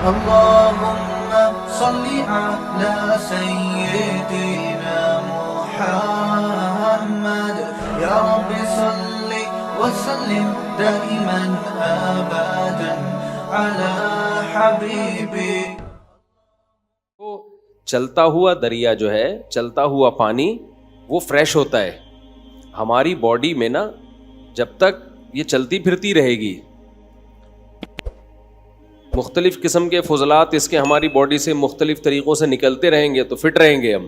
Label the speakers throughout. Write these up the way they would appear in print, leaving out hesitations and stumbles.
Speaker 1: اللهم صل على سيدنا محمد يا رب صل وسلم دائما ابدا على حبيبي.
Speaker 2: چلتا ہوا دریا جو ہے، چلتا ہوا پانی، وہ فریش ہوتا ہے. ہماری باڈی میں نا جب تک یہ چلتی پھرتی رہے گی، مختلف قسم کے فضلات اس کے ہماری باڈی سے مختلف طریقوں سے نکلتے رہیں گے تو فٹ رہیں گے ہم.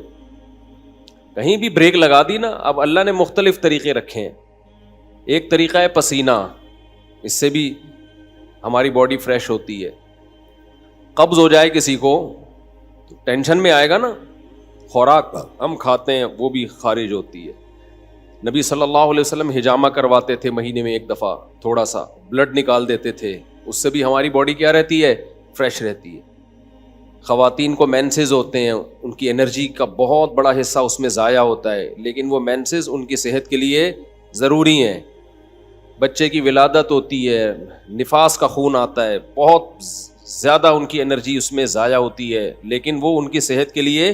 Speaker 2: کہیں بھی بریک لگا دی نا، اب اللہ نے مختلف طریقے رکھے ہیں. ایک طریقہ ہے پسینہ، اس سے بھی ہماری باڈی فریش ہوتی ہے. قبض ہو جائے کسی کو تو ٹینشن میں آئے گا نا، خوراک ہم کھاتے ہیں وہ بھی خارج ہوتی ہے. نبی صلی اللہ علیہ وسلم حجامہ کرواتے تھے، مہینے میں ایک دفعہ تھوڑا سا بلڈ نکال دیتے تھے، اس سے بھی ہماری باڈی کیا رہتی ہے؟ فریش رہتی ہے. خواتین کو مینسز ہوتے ہیں، ان کی انرجی کا بہت بڑا حصہ اس میں ضائع ہوتا ہے، لیکن وہ مینسز ان کی صحت کے لیے ضروری ہیں. بچے کی ولادت ہوتی ہے، نفاس کا خون آتا ہے، بہت زیادہ ان کی انرجی اس میں ضائع ہوتی ہے، لیکن وہ ان کی صحت کے لیے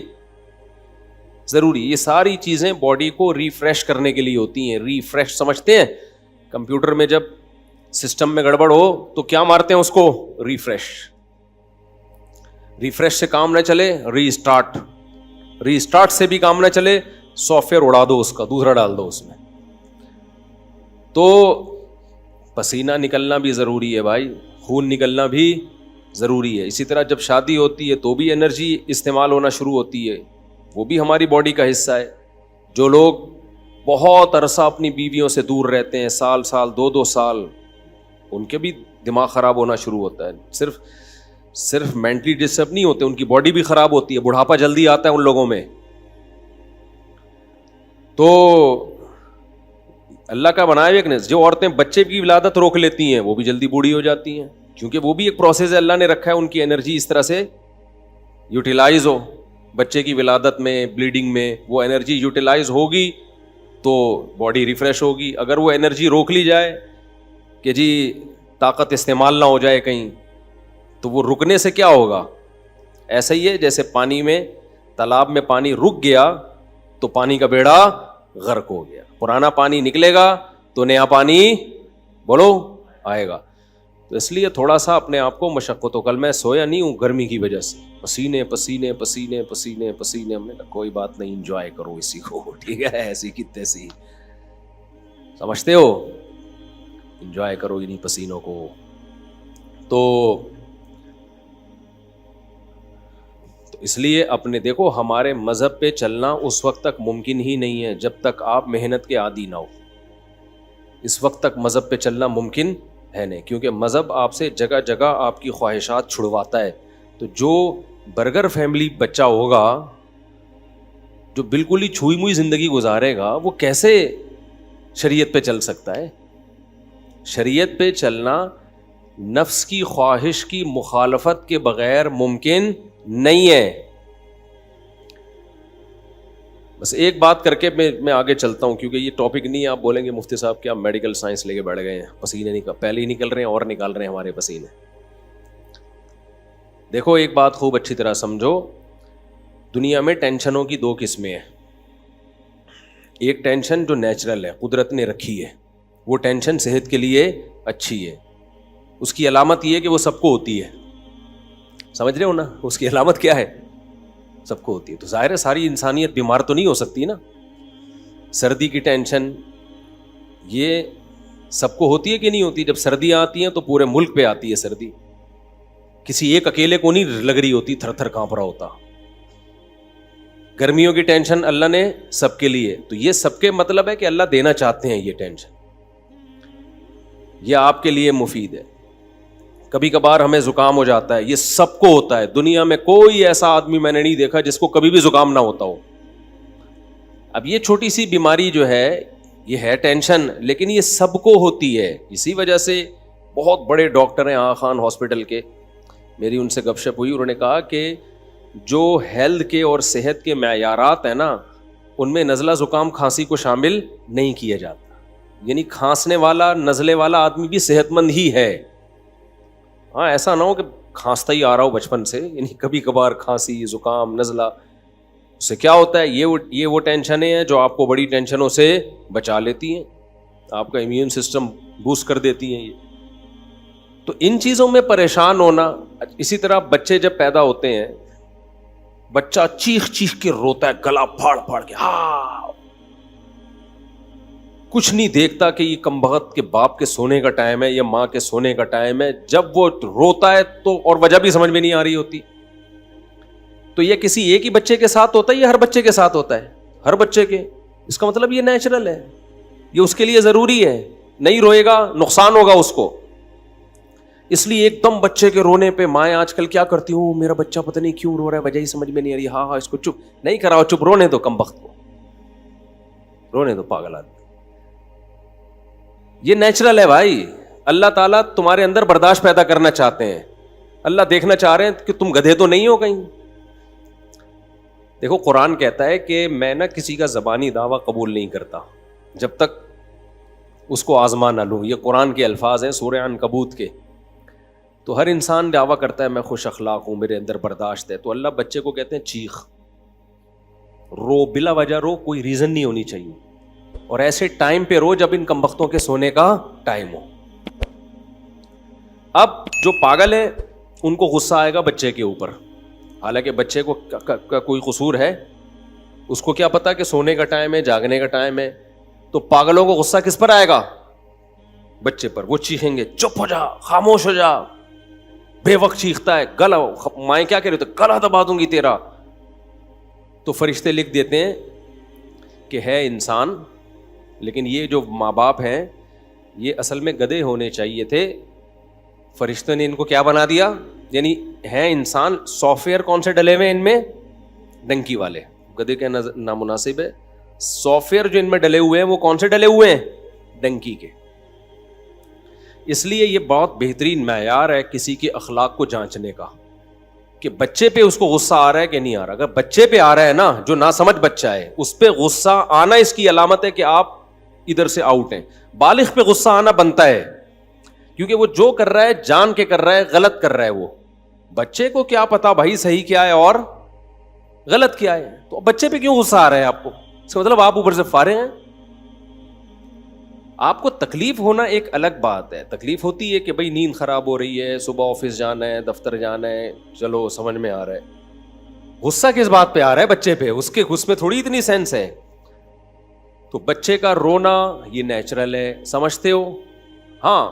Speaker 2: ضروری. یہ ساری چیزیں باڈی کو ریفریش کرنے کے لیے ہوتی ہیں. ریفریش سمجھتے ہیں؟ کمپیوٹر میں جب سسٹم میں گڑبڑ ہو تو کیا مارتے ہیں اس کو؟ ریفریش. ریفریش سے کام نہ چلے ری اسٹارٹ. ری اسٹارٹ سے بھی کام نہ چلے سافٹ ویئر اڑا دو، اس کا دوسرا ڈال دو اس میں. تو پسینہ نکلنا بھی ضروری ہے بھائی، خون نکلنا بھی ضروری ہے. اسی طرح جب شادی ہوتی ہے تو بھی انرجی استعمال ہونا شروع ہوتی ہے، وہ بھی ہماری باڈی کا حصہ ہے. جو لوگ بہت عرصہ اپنی بیویوں سے دور رہتے ہیں، سال سال 2 سال، ان کے بھی دماغ خراب ہونا شروع ہوتا ہے. صرف مینٹلی ڈسٹرب نہیں ہوتے، ان کی باڈی بھی خراب ہوتی ہے. بڑھاپا جلدی آتا ہے ان لوگوں میں. تو اللہ کا بنایا ایک نے، جو عورتیں بچے کی ولادت روک لیتی ہیں وہ بھی جلدی بوڑھی ہو جاتی ہیں، کیونکہ وہ بھی ایک پروسیس ہے اللہ نے رکھا ہے، ان کی انرجی اس طرح سے یوٹیلائز ہو. بچے کی ولادت میں، بلیڈنگ میں وہ انرجی یوٹیلائز ہوگی تو باڈی ریفریش ہوگی. اگر وہ انرجی روک لی جائے کہ جی طاقت استعمال نہ ہو جائے کہیں، تو وہ رکنے سے کیا ہوگا؟ ایسا ہی ہے جیسے پانی میں، تالاب میں پانی رک گیا تو پانی کا بیڑا غرق ہو گیا. پرانا پانی نکلے گا تو نیا پانی بولو آئے گا. تو اس لیے تھوڑا سا اپنے آپ کو مشقت ہو. کل میں سویا نہیں ہوں گرمی کی وجہ سے، پسینے پسینے پسینے پسینے پسینے. ہم نے کہا کوئی بات نہیں، انجوائے کرو اسی کو، ٹھیک ہے، ایسی کی تیسی، سمجھتے ہو، انجوائے کرو انہیں پسینوں کو. تو اس لیے اپنے دیکھو، ہمارے مذہب پہ چلنا اس وقت تک ممکن ہی نہیں ہے جب تک آپ محنت کے عادی نہ ہو. اس وقت تک مذہب پہ چلنا ممکن ہے نہیں، کیونکہ مذہب آپ سے جگہ جگہ آپ کی خواہشات چھڑواتا ہے. تو جو برگر فیملی بچہ ہوگا، جو بالکل ہی چھوئی موئی زندگی گزارے گا، وہ کیسے شریعت پہ چل سکتا ہے؟ شریعت پہ چلنا نفس کی خواہش کی مخالفت کے بغیر ممکن نہیں ہے. بس ایک بات کر کے میں آگے چلتا ہوں، کیونکہ یہ ٹاپک نہیں ہے. آپ بولیں گے مفتی صاحب کیا میڈیکل سائنس لے کے بیٹھ گئے ہیں، پسینے پہلے ہی نکل رہے ہیں اور نکال رہے ہیں ہمارے پسینے. دیکھو ایک بات خوب اچھی طرح سمجھو، دنیا میں ٹینشنوں کی 2 قسمیں ہیں. ایک ٹینشن جو نیچرل ہے، قدرت نے رکھی ہے، وہ ٹینشن صحت کے لیے اچھی ہے. اس کی علامت یہ ہے کہ وہ سب کو ہوتی ہے. سمجھ رہے ہو نا؟ اس کی علامت کیا ہے؟ سب کو ہوتی ہے. تو ظاہر ہے ساری انسانیت بیمار تو نہیں ہو سکتی نا. سردی کی ٹینشن یہ سب کو ہوتی ہے کہ نہیں ہوتی؟ جب سردیاں آتی ہیں تو پورے ملک پہ آتی ہے سردی، کسی ایک اکیلے کو نہیں لگ رہی ہوتی، تھر تھر کانپ رہا ہوتا. گرمیوں کی ٹینشن اللہ نے سب کے لیے، تو یہ سب کے مطلب ہے کہ اللہ دینا چاہتے ہیں یہ ٹینشن، یہ آپ کے لیے مفید ہے. کبھی کبھار ہمیں زکام ہو جاتا ہے، یہ سب کو ہوتا ہے. دنیا میں کوئی ایسا آدمی میں نے نہیں دیکھا جس کو کبھی بھی زکام نہ ہوتا ہو. اب یہ چھوٹی سی بیماری جو ہے یہ ہے ٹینشن، لیکن یہ سب کو ہوتی ہے. اسی وجہ سے بہت بڑے ڈاکٹر ہیں آغا خان ہاسپٹل کے، میری ان سے گپ شپ ہوئی، انہوں نے کہا کہ جو ہیلتھ کے اور صحت کے معیارات ہیں نا، ان میں نزلہ زکام کھانسی کو شامل نہیں کیا جاتا. یعنی کھانسنے والا نزلے والا آدمی بھی صحت مند ہی ہے. ہاں ایسا نہ ہو کہ کھانستا ہی آ رہا ہو بچپن سے, یعنی کبھی کبھار کھانسی, زکام, نزلہ, اس سے کیا ہوتا ہے, یہ وہ ٹینشنیں ہیں جو آپ کو بڑی ٹینشنوں سے بچا لیتی ہیں, آپ کا امیون سسٹم بوسٹ کر دیتی ہیں یہ. تو ان چیزوں میں پریشان ہونا. اسی طرح بچے جب پیدا ہوتے ہیں, بچہ چیخ چیخ کے روتا ہے, گلا پھاڑ پھاڑ کے, ہاں, کچھ نہیں دیکھتا کہ یہ کمبخت کے باپ کے سونے کا ٹائم ہے یا ماں کے سونے کا ٹائم ہے. جب وہ روتا ہے تو, اور وجہ بھی سمجھ میں نہیں آ رہی ہوتی, تو یہ کسی ایک ہی بچے کے ساتھ ہوتا ہے یا ہر بچے کے ساتھ ہوتا ہے؟ ہر بچے کے. اس کا مطلب یہ نیچرل ہے, یہ اس کے لیے ضروری ہے. نہیں روئے گا نقصان ہوگا اس کو. اس لیے ایک دم بچے کے رونے پہ مائیں آج کل کیا کرتی ہوں, میرا بچہ پتہ نہیں کیوں رو رہا ہے, وجہ ہی سمجھ میں نہیں آ رہی, ہاں اس کو چپ نہیں کراؤ, چپ رونے دو کمبخت کو, رونے دو پاگل آدمی. یہ نیچرل ہے بھائی. اللہ تعالیٰ تمہارے اندر برداشت پیدا کرنا چاہتے ہیں. اللہ دیکھنا چاہ رہے ہیں کہ تم گدھے تو نہیں ہو کہیں. دیکھو قرآن کہتا ہے کہ میں نہ کسی کا زبانی دعویٰ قبول نہیں کرتا جب تک اس کو آزما نہ لوں. یہ قرآن کے الفاظ ہیں سورہ عنکبوت کے. تو ہر انسان دعویٰ کرتا ہے میں خوش اخلاق ہوں, میرے اندر برداشت ہے. تو اللہ بچے کو کہتے ہیں چیخ, رو, بلا وجہ رو, کوئی ریزن نہیں ہونی چاہیے, اور ایسے ٹائم پہ رو جب ان کمبختوں کے سونے کا ٹائم ہو. اب جو پاگل ہے ان کو غصہ آئے گا بچے کے اوپر, حالانکہ بچے کو کوئی قصور ہے, اس کو کیا پتا کہ سونے کا ٹائم ہے, جاگنے کا ٹائم ہے. تو پاگلوں کو غصہ کس پر آئے گا؟ بچے پر. وہ چیخیں گے چپ ہو جا, خاموش ہو جا, بے وقت چیختا ہے, گلا, مائیں کیا کہہ رہے تھے, گلا دبا دوں گی تیرا. تو فرشتے لکھ دیتے ہیں کہ ہے انسان, لیکن یہ جو ماں باپ ہیں یہ اصل میں گدھے ہونے چاہیے تھے. فرشتوں نے ان کو کیا بنا دیا, یعنی ہے انسان, سافٹ ویئر کون سے ڈلے ہوئے ہیں ان میں؟ ڈنکی والے. گدھے کا نامناسب ہے. سافٹ ویئر جو ان میں ڈلے ہوئے ہیں وہ کون سے ڈلے ہوئے ہیں؟ ڈنکی کے. اس لیے یہ بہت بہترین معیار ہے کسی کے اخلاق کو جانچنے کا کہ بچے پہ اس کو غصہ آ رہا ہے کہ نہیں آ رہا. اگر بچے پہ آ رہا ہے نا, جو ناسمجھ بچہ ہے, اس پہ غصہ آنا اس کی علامت ہے کہ آپ ادھر سے آؤٹ ہیں. بالغ پہ غصہ آنا بنتا ہے کیونکہ وہ جو کر رہا ہے جان کے کر رہا ہے, غلط کر رہا ہے. وہ بچے کو کیا پتا بھائی صحیح کیا ہے اور غلط کیا ہے. تو بچے پہ کیوں غصہ آ رہا ہے آپ کو؟ اس کا مطلب آپ اوپر سے فارغ ہیں. آپ کو تکلیف ہونا ایک الگ بات ہے. تکلیف ہوتی ہے کہ بھائی نیند خراب ہو رہی ہے, صبح آفس جانا ہے, دفتر جانا ہے, چلو سمجھ میں آ رہا ہے. غصہ کس بات پہ آ رہا ہے؟ بچے پہ. اس میں تھوڑی اتنی سینس ہے. تو بچے کا رونا یہ نیچرل ہے, سمجھتے ہو. ہاں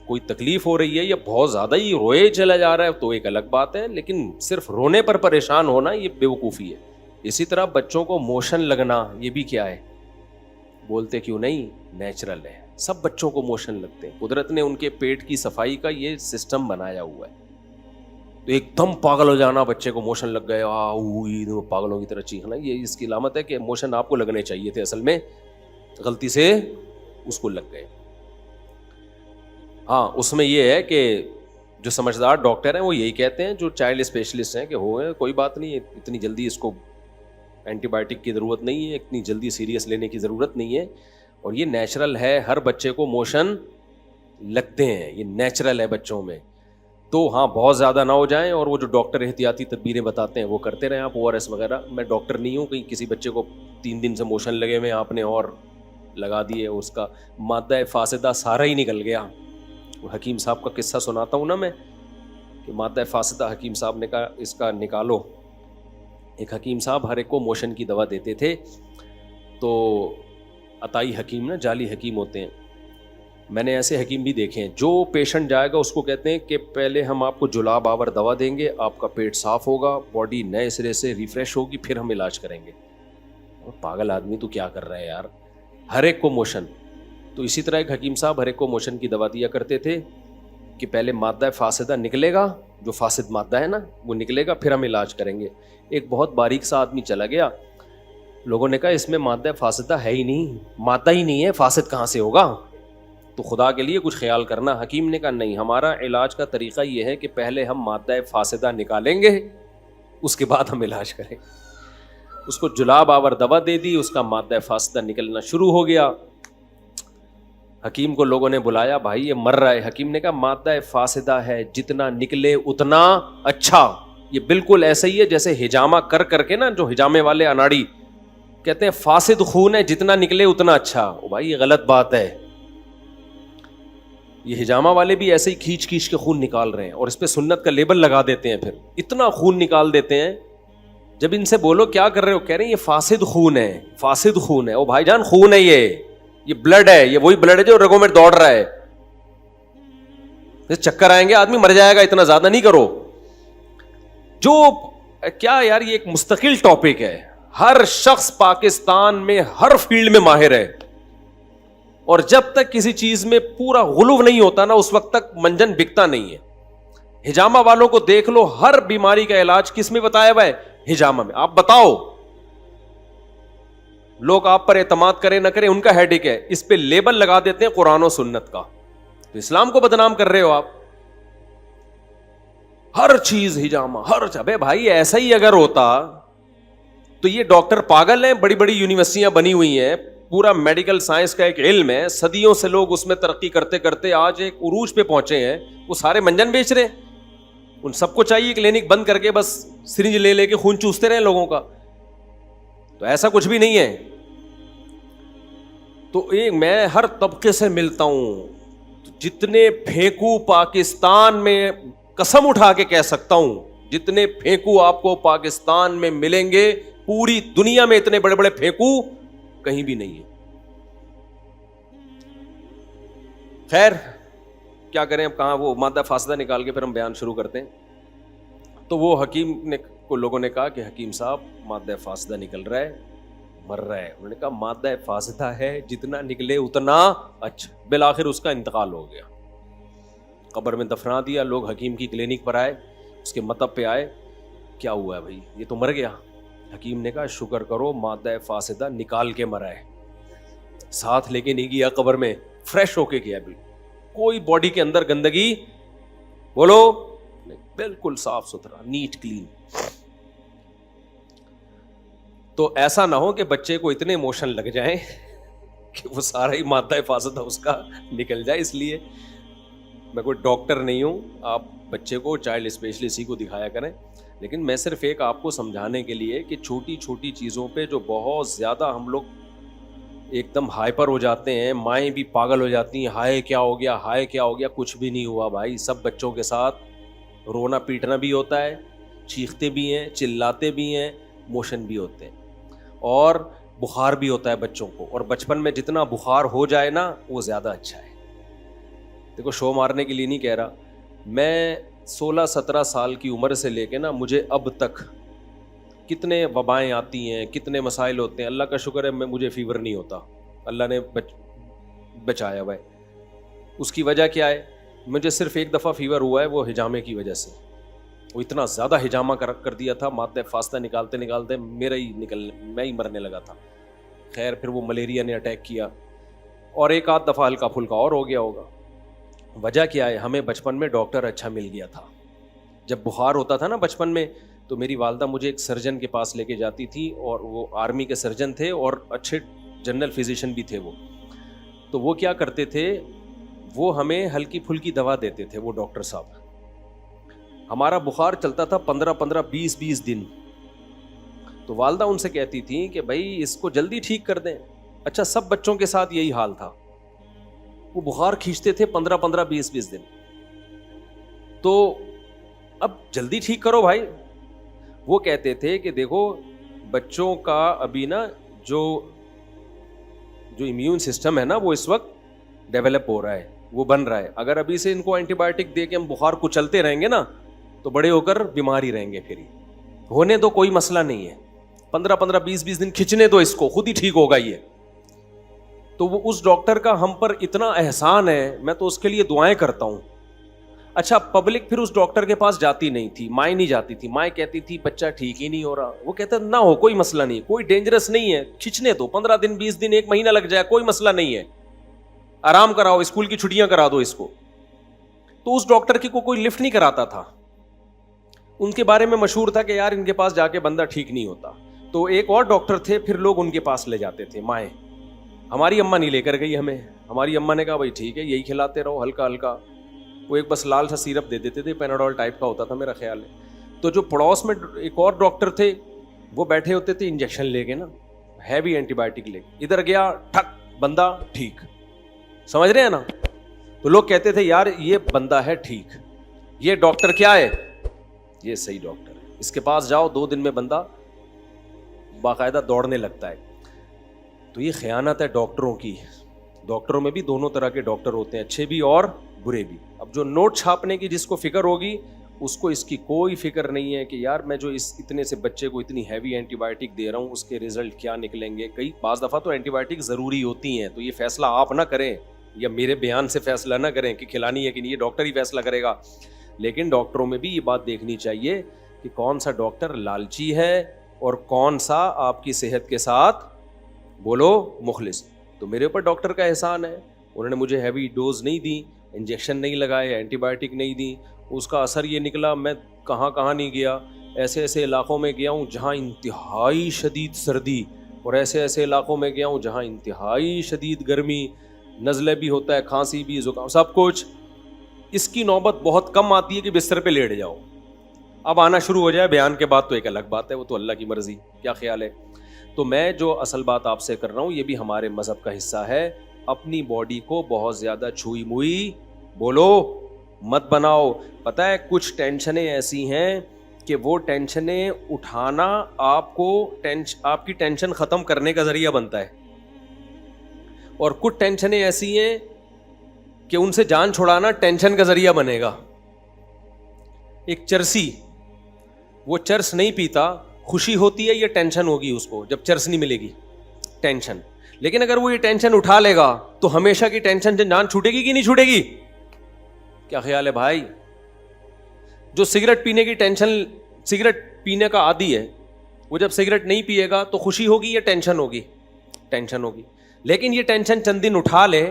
Speaker 2: کوئی تکلیف ہو رہی ہے یا بہت زیادہ ہی روئے چلا جا رہا ہے تو ایک الگ بات ہے, لیکن صرف رونے پر پریشان ہونا یہ بیوقوفی ہے. اسی طرح بچوں کو موشن لگنا یہ بھی کیا ہے؟ بولتے کیوں نہیں, نیچرل ہے. سب بچوں کو موشن لگتے ہیں. قدرت نے ان کے پیٹ کی صفائی کا یہ سسٹم بنایا ہوا ہے. تو ایک دم پاگل ہو جانا, بچے کو موشن لگ گئے, پاگلوں کی طرح چیخنا, یہ اس کی علامت ہے کہ موشن آپ کو لگنے چاہیے تھے, اصل میں غلطی سے اس کو لگ گئے. ہاں اس میں یہ ہے کہ جو سمجھدار ڈاکٹر ہیں وہ یہی کہتے ہیں, جو چائلڈ اسپیشلسٹ ہیں, کہ ہوئے کوئی بات نہیں, اتنی جلدی اس کو اینٹی بائیوٹک کی ضرورت نہیں ہے, اتنی جلدی سیریس لینے کی ضرورت نہیں ہے, اور یہ نیچرل ہے. ہر بچے کو موشن لگتے ہیں, یہ نیچرل ہے بچوں میں. تو ہاں بہت زیادہ نہ ہو جائیں, اور وہ جو ڈاکٹر احتیاطی تدبیریں بتاتے ہیں وہ کرتے رہیں آپ, ORS وغیرہ. میں ڈاکٹر نہیں ہوں, کہیں کسی بچے کو 3 دن سے موشن لگے ہوئے آپ نے اور لگا دیے, اس کا مادہ فاسدہ سارا ہی نکل گیا. حکیم صاحب کا قصہ سناتا ہوں نا میں, کہ مادہ فاسدہ حکیم صاحب نے کہا اس کا نکالو. ایک حکیم صاحب ہر ایک کو موشن کی دوا دیتے تھے. تو عطائی حکیم نا, جعلی حکیم ہوتے ہیں. میں نے ایسے حکیم بھی دیکھے ہیں, جو پیشنٹ جائے گا اس کو کہتے ہیں کہ پہلے ہم آپ کو جلاب آور دوا دیں گے, آپ کا پیٹ صاف ہوگا, باڈی نئے سرے سے ریفریش ہوگی, پھر ہم علاج کریں گے. پاگل آدمی تو کیا کر رہا ہے یار, ہر ایک کو موشن. تو اسی طرح ایک حکیم صاحب ہر ایک کو موشن کی دوا دیا کرتے تھے کہ پہلے مادہ فاسدہ نکلے گا, جو فاسد مادہ ہے نا وہ نکلے گا, پھر ہم علاج کریں گے. ایک بہت باریک سا آدمی چلا گیا, لوگوں نے کہا اس میں مادہ فاسدہ ہے ہی نہیں, مادہ ہی نہیں ہے, فاسد کہاں سے ہوگا, تو خدا کے لیے کچھ خیال کرنا. حکیم نے کہا نہیں, ہمارا علاج کا طریقہ یہ ہے کہ پہلے ہم مادہ فاسدہ نکالیں گے, اس کے بعد ہم علاج کریں. اس کو جلاب آور دوا دے دی, اس کا مادہ فاسدہ نکلنا شروع ہو گیا. حکیم کو لوگوں نے بلایا, بھائی یہ مر رہا ہے. حکیم نے کہا مادہ فاسدہ ہے, جتنا نکلے اتنا اچھا. یہ بالکل ایسا ہی ہے جیسے ہجامہ کر کر کے نا, جو ہجامے والے اناڑی کہتے ہیں فاسد خون ہے, جتنا نکلے اتنا اچھا. او بھائی یہ غلط بات ہے. یہ ہجامہ والے بھی ایسے ہی کھینچ کھینچ کے خون نکال رہے ہیں اور اس پہ سنت کا لیبل لگا دیتے ہیں, پھر اتنا خون نکال دیتے ہیں. جب ان سے بولو کیا کر رہے ہو, کہہ رہے ہیں یہ فاسد خون ہے, فاسد خون ہے. او بھائی جان خون ہے, یہ بلڈ ہے, یہ وہی بلڈ ہے جو رگوں میں دوڑ رہا ہے. چکر آئیں گے, آدمی مر جائے گا, اتنا زیادہ نہیں کرو. جو کیا یار, یہ ایک مستقل ٹاپک ہے. ہر شخص پاکستان میں ہر فیلڈ میں ماہر ہے, اور جب تک کسی چیز میں پورا غلو نہیں ہوتا نا, اس وقت تک منجن بکتا نہیں ہے. ہجامہ والوں کو دیکھ لو, ہر بیماری کا علاج کس میں بتایا ہوا ہے؟ ہجامہ میں. آپ بتاؤ, لوگ آپ پر اعتماد کریں نہ کریں ان کا ہیڈک ہے, اس پہ لیبل لگا دیتے ہیں قرآن و سنت کا. تو اسلام کو بدنام کر رہے ہو آپ. ہر چیز ہجامہ, ہر ابے بھائی ایسا ہی اگر ہوتا تو یہ ڈاکٹر پاگل ہیں. بڑی بڑی یونیورسٹیاں بنی ہوئی ہیں, پورا میڈیکل سائنس کا ایک علم ہے, صدیوں سے لوگ اس میں ترقی کرتے کرتے آج ایک عروج پہ پہنچے ہیں. وہ سارے منجن بیچ رہے ہیں. ان سب کو چاہیے کلینک بند کر کے بس سرنج لے لے کے خون چوستے رہے لوگوں کا. تو ایسا کچھ بھی نہیں ہے. تو میں ہر طبقے سے ملتا ہوں, جتنے پھینکو پاکستان میں, قسم اٹھا کے کہہ سکتا ہوں, جتنے پھینکو آپ کو پاکستان میں ملیں گے, پوری دنیا میں اتنے بڑے بڑے پھینکو کہیں بھی نہیں ہے. خیر کیا کریں اب, کہاں وہ مادہ فاسدہ نکال کے پھر ہم بیان شروع کرتے ہیں. تو وہ حکیم نے کو لوگوں نے کہا کہ حکیم صاحب مادہ فاسدہ نکل رہا ہے, مر رہا ہے. انہوں نے کہا مادہ فاسدہ ہے, جتنا نکلے اتنا اچھا. بالآخر اس کا انتقال ہو گیا, قبر میں دفنا دیا. لوگ حکیم کی کلینک پر آئے, اس کے مطب پہ آئے, کیا ہوا ہے بھائی, یہ تو مر گیا. حکیم نے کہا شکر کرو مادہ فاسدہ نکال کے مرا ہے, ساتھ لے کے نہیں گیا قبر میں, فریش ہو کے گیا. بالکل کوئی باڈی کے اندر گندگی بولو بالکل صاف ستھرا, نیٹ کلین. تو ایسا نہ ہو کہ بچے کو اتنے ایموشن لگ جائیں کہ وہ سارا ہی مادہ فاسدہ اس کا نکل جائے. اس لیے میں کوئی ڈاکٹر نہیں ہوں, آپ بچے کو چائلڈ اسپیشلسٹ کو دکھایا کریں. لیکن میں صرف ایک آپ کو سمجھانے کے لیے کہ چھوٹی چھوٹی چیزوں پہ جو بہت زیادہ ہم لوگ ایک دم ہائپر ہو جاتے ہیں, مائیں بھی پاگل ہو جاتی ہیں, ہائے کیا ہو گیا, ہائے کیا ہو گیا. کچھ بھی نہیں ہوا بھائی. سب بچوں کے ساتھ رونا پیٹنا بھی ہوتا ہے, چیختے بھی ہیں, چلاتے بھی ہیں, موشن بھی ہوتے ہیں, اور بخار بھی ہوتا ہے بچوں کو. اور بچپن میں جتنا بخار ہو جائے نا وہ زیادہ اچھا ہے. دیکھو شو مارنے کے لیے نہیں کہہ رہا, میں 16-17 سال کی عمر سے لے کے نا مجھے اب تک کتنے وبائیں آتی ہیں, کتنے مسائل ہوتے ہیں. اللہ کا شکر ہے مجھے فیور نہیں ہوتا, اللہ نے بچایا ہوا ہے. اس کی وجہ کیا ہے, مجھے صرف ایک دفعہ فیور ہوا ہے, وہ ہجامے کی وجہ سے. وہ اتنا زیادہ ہجامہ کر دیا تھا, مادہ فاسدہ نکالتے نکالتے میں ہی مرنے لگا تھا. خیر پھر وہ ملیریا نے اٹیک کیا, اور ایک آدھ دفعہ ہلکا پھلکا اور ہو گیا ہوگا. وجہ کیا ہے, ہمیں بچپن میں ڈاکٹر اچھا مل گیا تھا. جب بخار ہوتا تھا نا بچپن میں, تو میری والدہ مجھے ایک سرجن کے پاس لے کے جاتی تھی, اور وہ آرمی کے سرجن تھے اور اچھے جنرل فزیشین بھی تھے وہ. تو وہ کیا کرتے تھے, وہ ہمیں ہلکی پھلکی دوا دیتے تھے وہ ڈاکٹر صاحب. ہمارا بخار چلتا تھا 15-20 دن. تو والدہ ان سے کہتی تھی کہ بھائی اس کو جلدی ٹھیک کر دیں. اچھا سب بچوں کے ساتھ یہی حال تھا, وہ بخار کھینچتے تھے 15-20 دن. تو اب جلدی ٹھیک کرو بھائی. وہ کہتے تھے کہ دیکھو بچوں کا ابھی نا جو امیون سسٹم ہے نا وہ اس وقت ڈیولپ ہو رہا ہے, وہ بن رہا ہے. اگر ابھی سے ان کو اینٹی بایوٹک دے کے ہم بخار کو چلتے رہیں گے نا تو بڑے ہو کر بیمار ہی رہیں گے. پھر ہونے دو, کوئی مسئلہ نہیں ہے, 15-20 دن کھینچنے دو اس کو, خود ہی ٹھیک ہوگا یہ. تو وہ اس ڈاکٹر کا ہم پر اتنا احسان ہے, میں تو اس کے لیے دعائیں کرتا ہوں. اچھا پبلک پھر اس ڈاکٹر کے پاس جاتی نہیں تھی, مائیں نہیں جاتی تھی. مائیں کہتی تھی بچہ ٹھیک ہی نہیں ہو رہا. وہ کہتا نہ ہو, کوئی مسئلہ نہیں, کوئی ڈینجرس نہیں ہے, کھینچنے دو, 15 دن 20 دن 1 مہینہ لگ جائے, کوئی مسئلہ نہیں ہے, آرام کراؤ, اسکول کی چھٹیاں کرا دو اس کو. تو اس ڈاکٹر کی کوئی لفٹ نہیں کراتا تھا. ان کے بارے میں مشہور تھا کہ یار ان کے پاس جا کے بندہ ٹھیک نہیں ہوتا. تو ایک اور ڈاکٹر تھے, پھر لوگ ان کے پاس لے جاتے تھے. مائیں, ہماری اماں نہیں لے کر گئی ہمیں, ہماری اماں نے کہا بھائی ٹھیک ہے یہی کھلاتے رہو ہلکا ہلکا. وہ ایک بس لال سا سیرپ دے دیتے تھے, پیناڈول ٹائپ کا ہوتا تھا میرا خیال ہے. تو جو پڑوس میں ایک اور ڈاکٹر تھے وہ بیٹھے ہوتے تھے انجیکشن لے کے نا, ہیوی اینٹی بایوٹک لے کے, ادھر گیا ٹھک بندہ ٹھیک, سمجھ رہے ہیں نا. تو لوگ کہتے تھے یار یہ بندہ ہے ٹھیک, یہ ڈاکٹر کیا ہے, یہ صحیح ڈاکٹر ہے, اس کے پاس جاؤ 2 دن میں بندہ باقاعدہ دوڑنے لگتا ہے. تو یہ خیانت ہے ڈاکٹروں کی. ڈاکٹروں میں بھی دونوں طرح کے ڈاکٹر ہوتے ہیں, اچھے بھی اور برے بھی. اب جو نوٹ چھاپنے کی جس کو فکر ہوگی اس کو اس کی کوئی فکر نہیں ہے کہ یار میں جو اس اتنے سے بچے کو اتنی ہیوی اینٹی بایوٹک دے رہا ہوں اس کے رزلٹ کیا نکلیں گے. کئی بعض دفعہ تو اینٹی بایوٹک ضروری ہوتی ہیں, تو یہ فیصلہ آپ نہ کریں یا میرے بیان سے فیصلہ نہ کریں کہ کھلانی ہے کہ نہیں, یہ ڈاکٹر ہی فیصلہ کرے گا. لیکن ڈاکٹروں میں بھی یہ بات دیکھنی چاہیے کہ کون سا ڈاکٹر لالچی ہے اور کون سا آپ کی صحت کے ساتھ بولو مخلص. تو میرے اوپر ڈاکٹر کا احسان ہے, انہوں نے مجھے ہیوی ڈوز نہیں دی, انجیکشن نہیں لگائے, اینٹی بایوٹک نہیں دی. اس کا اثر یہ نکلا میں کہاں کہاں نہیں گیا, ایسے ایسے علاقوں میں گیا ہوں جہاں انتہائی شدید سردی, اور ایسے ایسے علاقوں میں گیا ہوں جہاں انتہائی شدید گرمی, نزلے بھی ہوتا ہے, کھانسی بھی, زکام, سب کچھ. اس کی نوبت بہت کم آتی ہے کہ بستر پہ لیٹ جاؤ. اب آنا شروع ہو جائے بیان کے بعد تو ایک الگ بات ہے, وہ تو اللہ کی مرضی. کیا خیال ہے؟ تو میں جو اصل بات آپ سے کر رہا ہوں یہ بھی ہمارے مذہب کا حصہ ہے. اپنی باڈی کو بہت زیادہ چھوئی موئی بولو مت بناؤ. پتہ ہے کچھ ٹینشنیں ایسی ہیں کہ وہ ٹینشنیں اٹھانا آپ کو آپ کی ٹینشن ختم کرنے کا ذریعہ بنتا ہے, اور کچھ ٹینشنیں ایسی ہیں کہ ان سے جان چھڑانا ٹینشن کا ذریعہ بنے گا. ایک چرسی, وہ چرس نہیں پیتا, خوشی ہوتی ہے یا ٹینشن ہوگی اس کو جب چرس نہیں ملے گی, ٹینشن. لیکن اگر وہ یہ ٹینشن اٹھا لے گا تو ہمیشہ کی ٹینشن سے جان چھوٹے گی کہ نہیں چھوٹے گی؟ کیا خیال ہے بھائی؟ جو سگریٹ پینے کی ٹینشن, سگریٹ پینے کا عادی ہے, وہ جب سگریٹ نہیں پیے گا تو خوشی ہوگی یا ٹینشن ہوگی؟ ٹینشن ہوگی. لیکن یہ ٹینشن چند دن اٹھا لے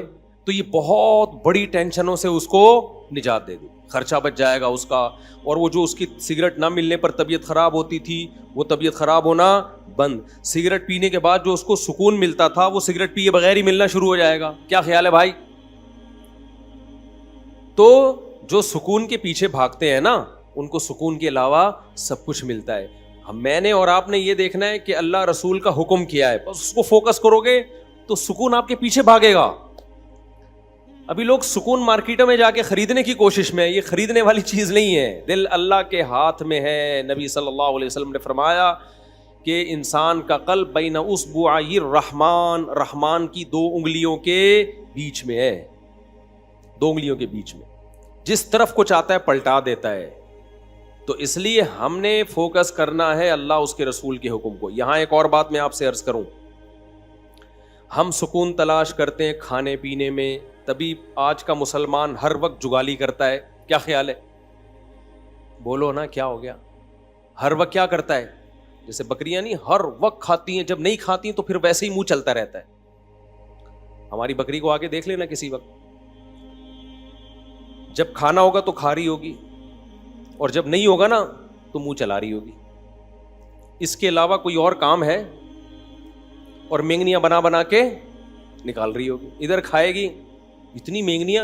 Speaker 2: تو یہ بہت بڑی ٹینشنوں سے اس کو نجات دے دے, خرچہ بچ جائے گا اس کا. اور وہ جو اس کی سگریٹ نہ ملنے پر طبیعت خراب ہوتی تھی وہ طبیعت خراب ہونا بند. سگریٹ پینے کے بعد جو اس کو سکون ملتا تھا وہ سگریٹ پیے بغیر ہی ملنا شروع ہو جائے گا. کیا خیال ہے بھائی؟ تو جو سکون کے پیچھے بھاگتے ہیں نا ان کو سکون کے علاوہ سب کچھ ملتا ہے. میں نے اور آپ نے یہ دیکھنا ہے کہ اللہ رسول کا حکم کیا ہے, بس اس کو فوکس کرو گے تو سکون آپ کے پیچھے بھاگے گا. ابھی لوگ سکون مارکیٹوں میں جا کے خریدنے کی کوشش میں, یہ خریدنے والی چیز نہیں ہے, دل اللہ کے ہاتھ میں ہے. نبی صلی اللہ علیہ وسلم نے فرمایا کہ انسان کا قلب بین اصبعی الرحمن, رحمان کی 2 انگلیوں کے بیچ میں ہے, 2 انگلیوں کے بیچ میں, جس طرف کو چاہتا ہے پلٹا دیتا ہے. تو اس لیے ہم نے فوکس کرنا ہے اللہ اس کے رسول کے حکم کو. یہاں ایک اور بات میں آپ سے عرض کروں, ہم سکون تلاش کرتے ہیں کھانے پینے میں, تبھی آج کا مسلمان ہر وقت جگالی کرتا ہے. کیا خیال ہے؟ بولو نا کیا ہو گیا؟ ہر وقت کیا کرتا ہے؟ جیسے بکریاں نہیں ہر وقت کھاتی ہیں, جب نہیں کھاتی ہیں تو پھر ویسے ہی منہ چلتا رہتا ہے. ہماری بکری کو آگے دیکھ لینا کسی وقت, جب کھانا ہوگا تو کھا رہی ہوگی, اور جب نہیں ہوگا نا تو منہ چلا رہی ہوگی. اس کے علاوہ کوئی اور کام ہے؟ اور مینگنیاں بنا بنا کے نکال رہی ہوگی. ادھر کھائے گی, اتنی مینگنیاں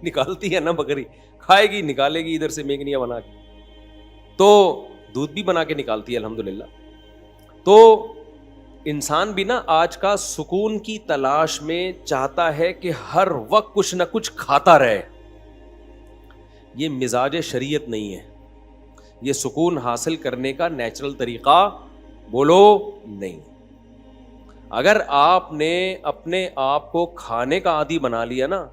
Speaker 2: نکالتی ہے نا بکری, کھائے گی نکالے گی ادھر سے مینگنیاں بنا کے, تو دودھ بھی بنا کے نکالتی ہے الحمدللہ. تو انسان بھی نا آج کا سکون کی تلاش میں چاہتا ہے کہ ہر وقت کچھ نہ کچھ کھاتا رہے. یہ مزاج شریعت نہیں ہے, یہ سکون حاصل کرنے کا نیچرل طریقہ بولو نہیں. اگر آپ نے اپنے آپ کو کھانے کا عادی بنا لیا نا,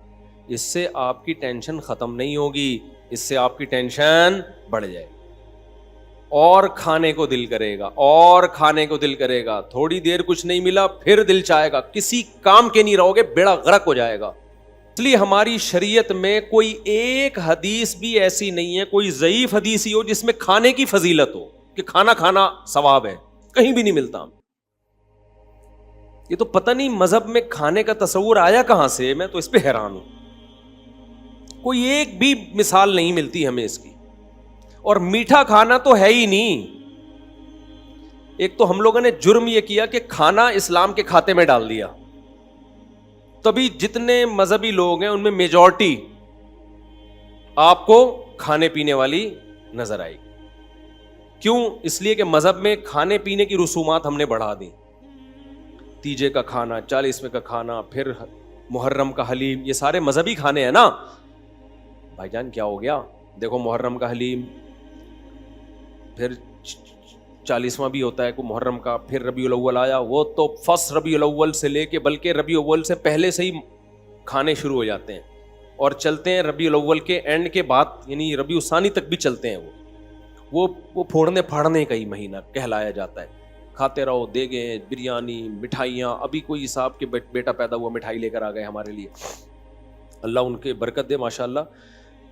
Speaker 2: اس سے آپ کی ٹینشن ختم نہیں ہوگی, اس سے آپ کی ٹینشن بڑھ جائے, اور کھانے کو دل کرے گا, اور کھانے کو دل کرے گا. تھوڑی دیر کچھ نہیں ملا پھر دل چاہے گا, کسی کام کے نہیں رہو گے, بیڑا غرق ہو جائے گا. اس لیے ہماری شریعت میں کوئی ایک حدیث بھی ایسی نہیں ہے, کوئی ضعیف حدیث ہی ہو جس میں کھانے کی فضیلت ہو کہ کھانا کھانا ثواب ہے, کہیں بھی نہیں ملتا. یہ تو پتہ نہیں مذہب میں کھانے کا تصور آیا کہاں سے, میں تو اس پہ حیران ہوں. کوئی ایک بھی مثال نہیں ملتی ہمیں اس کی. اور میٹھا کھانا تو ہے ہی نہیں. ایک تو ہم لوگوں نے جرم یہ کیا کہ کھانا اسلام کے کھاتے میں ڈال دیا, تبھی جتنے مذہبی لوگ ہیں ان میں میجورٹی آپ کو کھانے پینے والی نظر آئے گی. کیوں؟ اس لیے کہ مذہب میں کھانے پینے کی رسومات ہم نے بڑھا دی. تیجے کا کھانا، 40ویں کا کھانا، پھر محرم کا حلیم، یہ سارے مذہبی کھانے ہیں نا. بھائی جان کیا ہو گیا؟ دیکھو محرم کا حلیم، پھر 40واں بھی ہوتا ہے کو محرم کا، پھر ربیع الاول آیا، وہ تو فرسٹ ربیع الاول سے لے کے بلکہ ربیع الاول سے پہلے سے ہی کھانے شروع ہو جاتے ہیں اور چلتے ہیں ربیع الاول کے اینڈ کے بعد، یعنی ربیع الثانی تک بھی چلتے ہیں. وہ پھوڑنے پھاڑنے کا ہی مہینہ کہلایا جاتا ہے. کھاتے رہو، دیگیں، بریانی، مٹھائیاں. ابھی کوئی صاحب کے بیٹا پیدا ہوا، مٹھائی لے کر آ گئے ہمارے لیے. اللہ ان کے برکت دے ماشاءاللہ.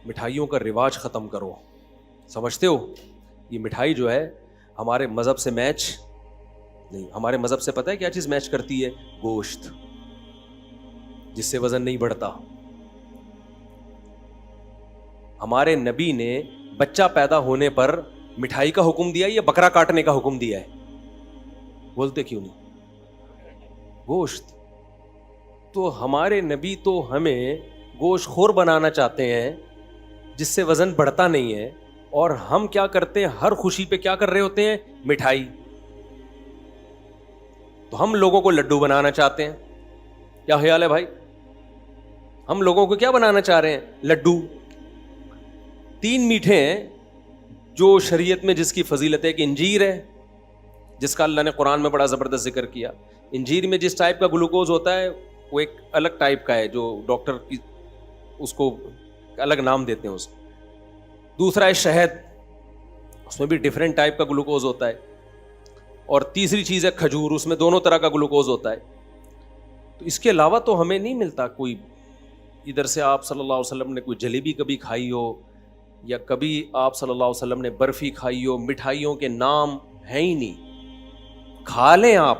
Speaker 2: مٹھائیوں کا رواج ختم کرو. سمجھتے ہو یہ مٹھائی جو ہے ہمارے مذہب سے میچ نہیں. ہمارے مذہب سے پتہ ہے کیا چیز میچ کرتی ہے؟ گوشت، جس سے وزن نہیں بڑھتا. ہمارے نبی نے بچہ پیدا ہونے پر مٹھائی کا حکم دیا یا بکرا کاٹنے کا حکم دیا ہے؟ بولتے کیوں نہیں؟ گوشت. تو ہمارے نبی تو ہمیں گوشت خور بنانا چاہتے ہیں جس سے وزن بڑھتا نہیں ہے، اور ہم کیا کرتے ہیں؟ ہر خوشی پہ کیا کر رہے ہوتے ہیں؟ مٹھائی. تو ہم لوگوں کو لڈو بنانا چاہتے ہیں. کیا خیال ہے بھائی؟ ہم لوگوں کو کیا بنانا چاہ رہے ہیں؟ لڈو. 3 میٹھے ہیں جو شریعت میں جس کی فضیلت ہے کہ انجیر ہے، جس کا اللہ نے قرآن میں بڑا زبردست ذکر کیا. انجیر میں جس ٹائپ کا گلوکوز ہوتا ہے وہ ایک الگ ٹائپ کا ہے، جو ڈاکٹر کی اس کو الگ نام دیتے ہیں اس کو. دوسرا ہے شہد، اس میں بھی ڈیفرنٹ ٹائپ کا گلوکوز ہوتا ہے. اور تیسری چیز ہے کھجور، اس میں دونوں طرح کا گلوکوز ہوتا ہے. تو اس کے علاوہ تو ہمیں نہیں ملتا کوئی. ادھر سے آپ صلی اللہ علیہ وسلم نے کوئی جلیبی کبھی کھائی ہو، یا کبھی آپ صلی اللہ علیہ وسلم نے برفی کھائی ہو؟ مٹھائیوں کے نام ہیں ہی نہیں. کھا لیں آپ،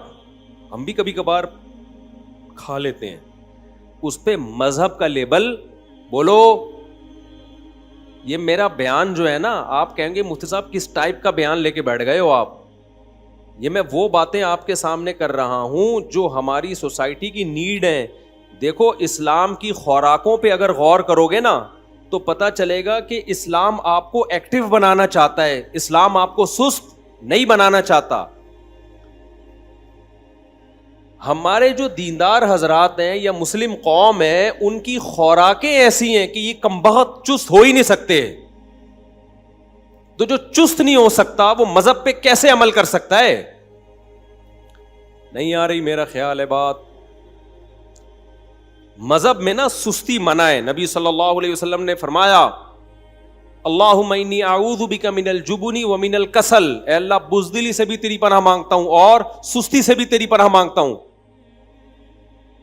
Speaker 2: ہم بھی کبھی کبھار کھا لیتے ہیں. اس پہ مذہب کا لیبل بولو. یہ میرا بیان جو ہے نا، آپ کہیں گے مفتی صاحب کس ٹائپ کا بیان لے کے بیٹھ گئے ہو آپ. یہ میں وہ باتیں آپ کے سامنے کر رہا ہوں جو ہماری سوسائٹی کی نیڈ ہیں. دیکھو اسلام کی خوراکوں پہ اگر غور کرو گے نا تو پتہ چلے گا کہ اسلام آپ کو ایکٹیو بنانا چاہتا ہے. اسلام آپ کو سست نہیں بنانا چاہتا. ہمارے جو دیندار حضرات ہیں یا مسلم قوم ہے، ان کی خوراکیں ایسی ہیں کہ یہ کمبخت چست ہو ہی نہیں سکتے. تو جو چست نہیں ہو سکتا وہ مذہب پہ کیسے عمل کر سکتا ہے؟ نہیں آ رہی میرا خیال ہے بات. مذہب میں نا سستی منع ہے. نبی صلی اللہ علیہ وسلم نے فرمایا اللہم انی اعوذ بک من الجبن ومن الکسل. اے اللہ بزدلی سے بھی تیری پناہ مانگتا ہوں اور سستی سے بھی تیری پناہ مانگتا ہوں.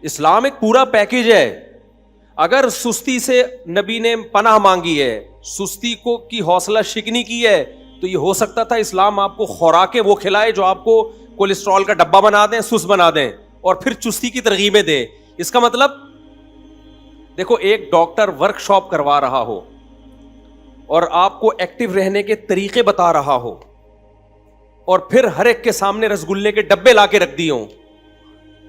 Speaker 2: اسلام ایک پورا پیکج ہے. اگر سستی سے نبی نے پناہ مانگی ہے، سستی کو کی حوصلہ شکنی کی ہے، تو یہ ہو سکتا تھا اسلام آپ کو خوراکیں وہ کھلائے جو آپ کو کولیسٹرول کا ڈبہ بنا دیں، سست بنا دیں، اور پھر چستی کی ترغیبیں دیں. اس کا مطلب دیکھو ایک ڈاکٹر ورک شاپ کروا رہا ہو اور آپ کو ایکٹیو رہنے کے طریقے بتا رہا ہو، اور پھر ہر ایک کے سامنے رسگلے کے ڈبے لا کے رکھ دیے ہوں،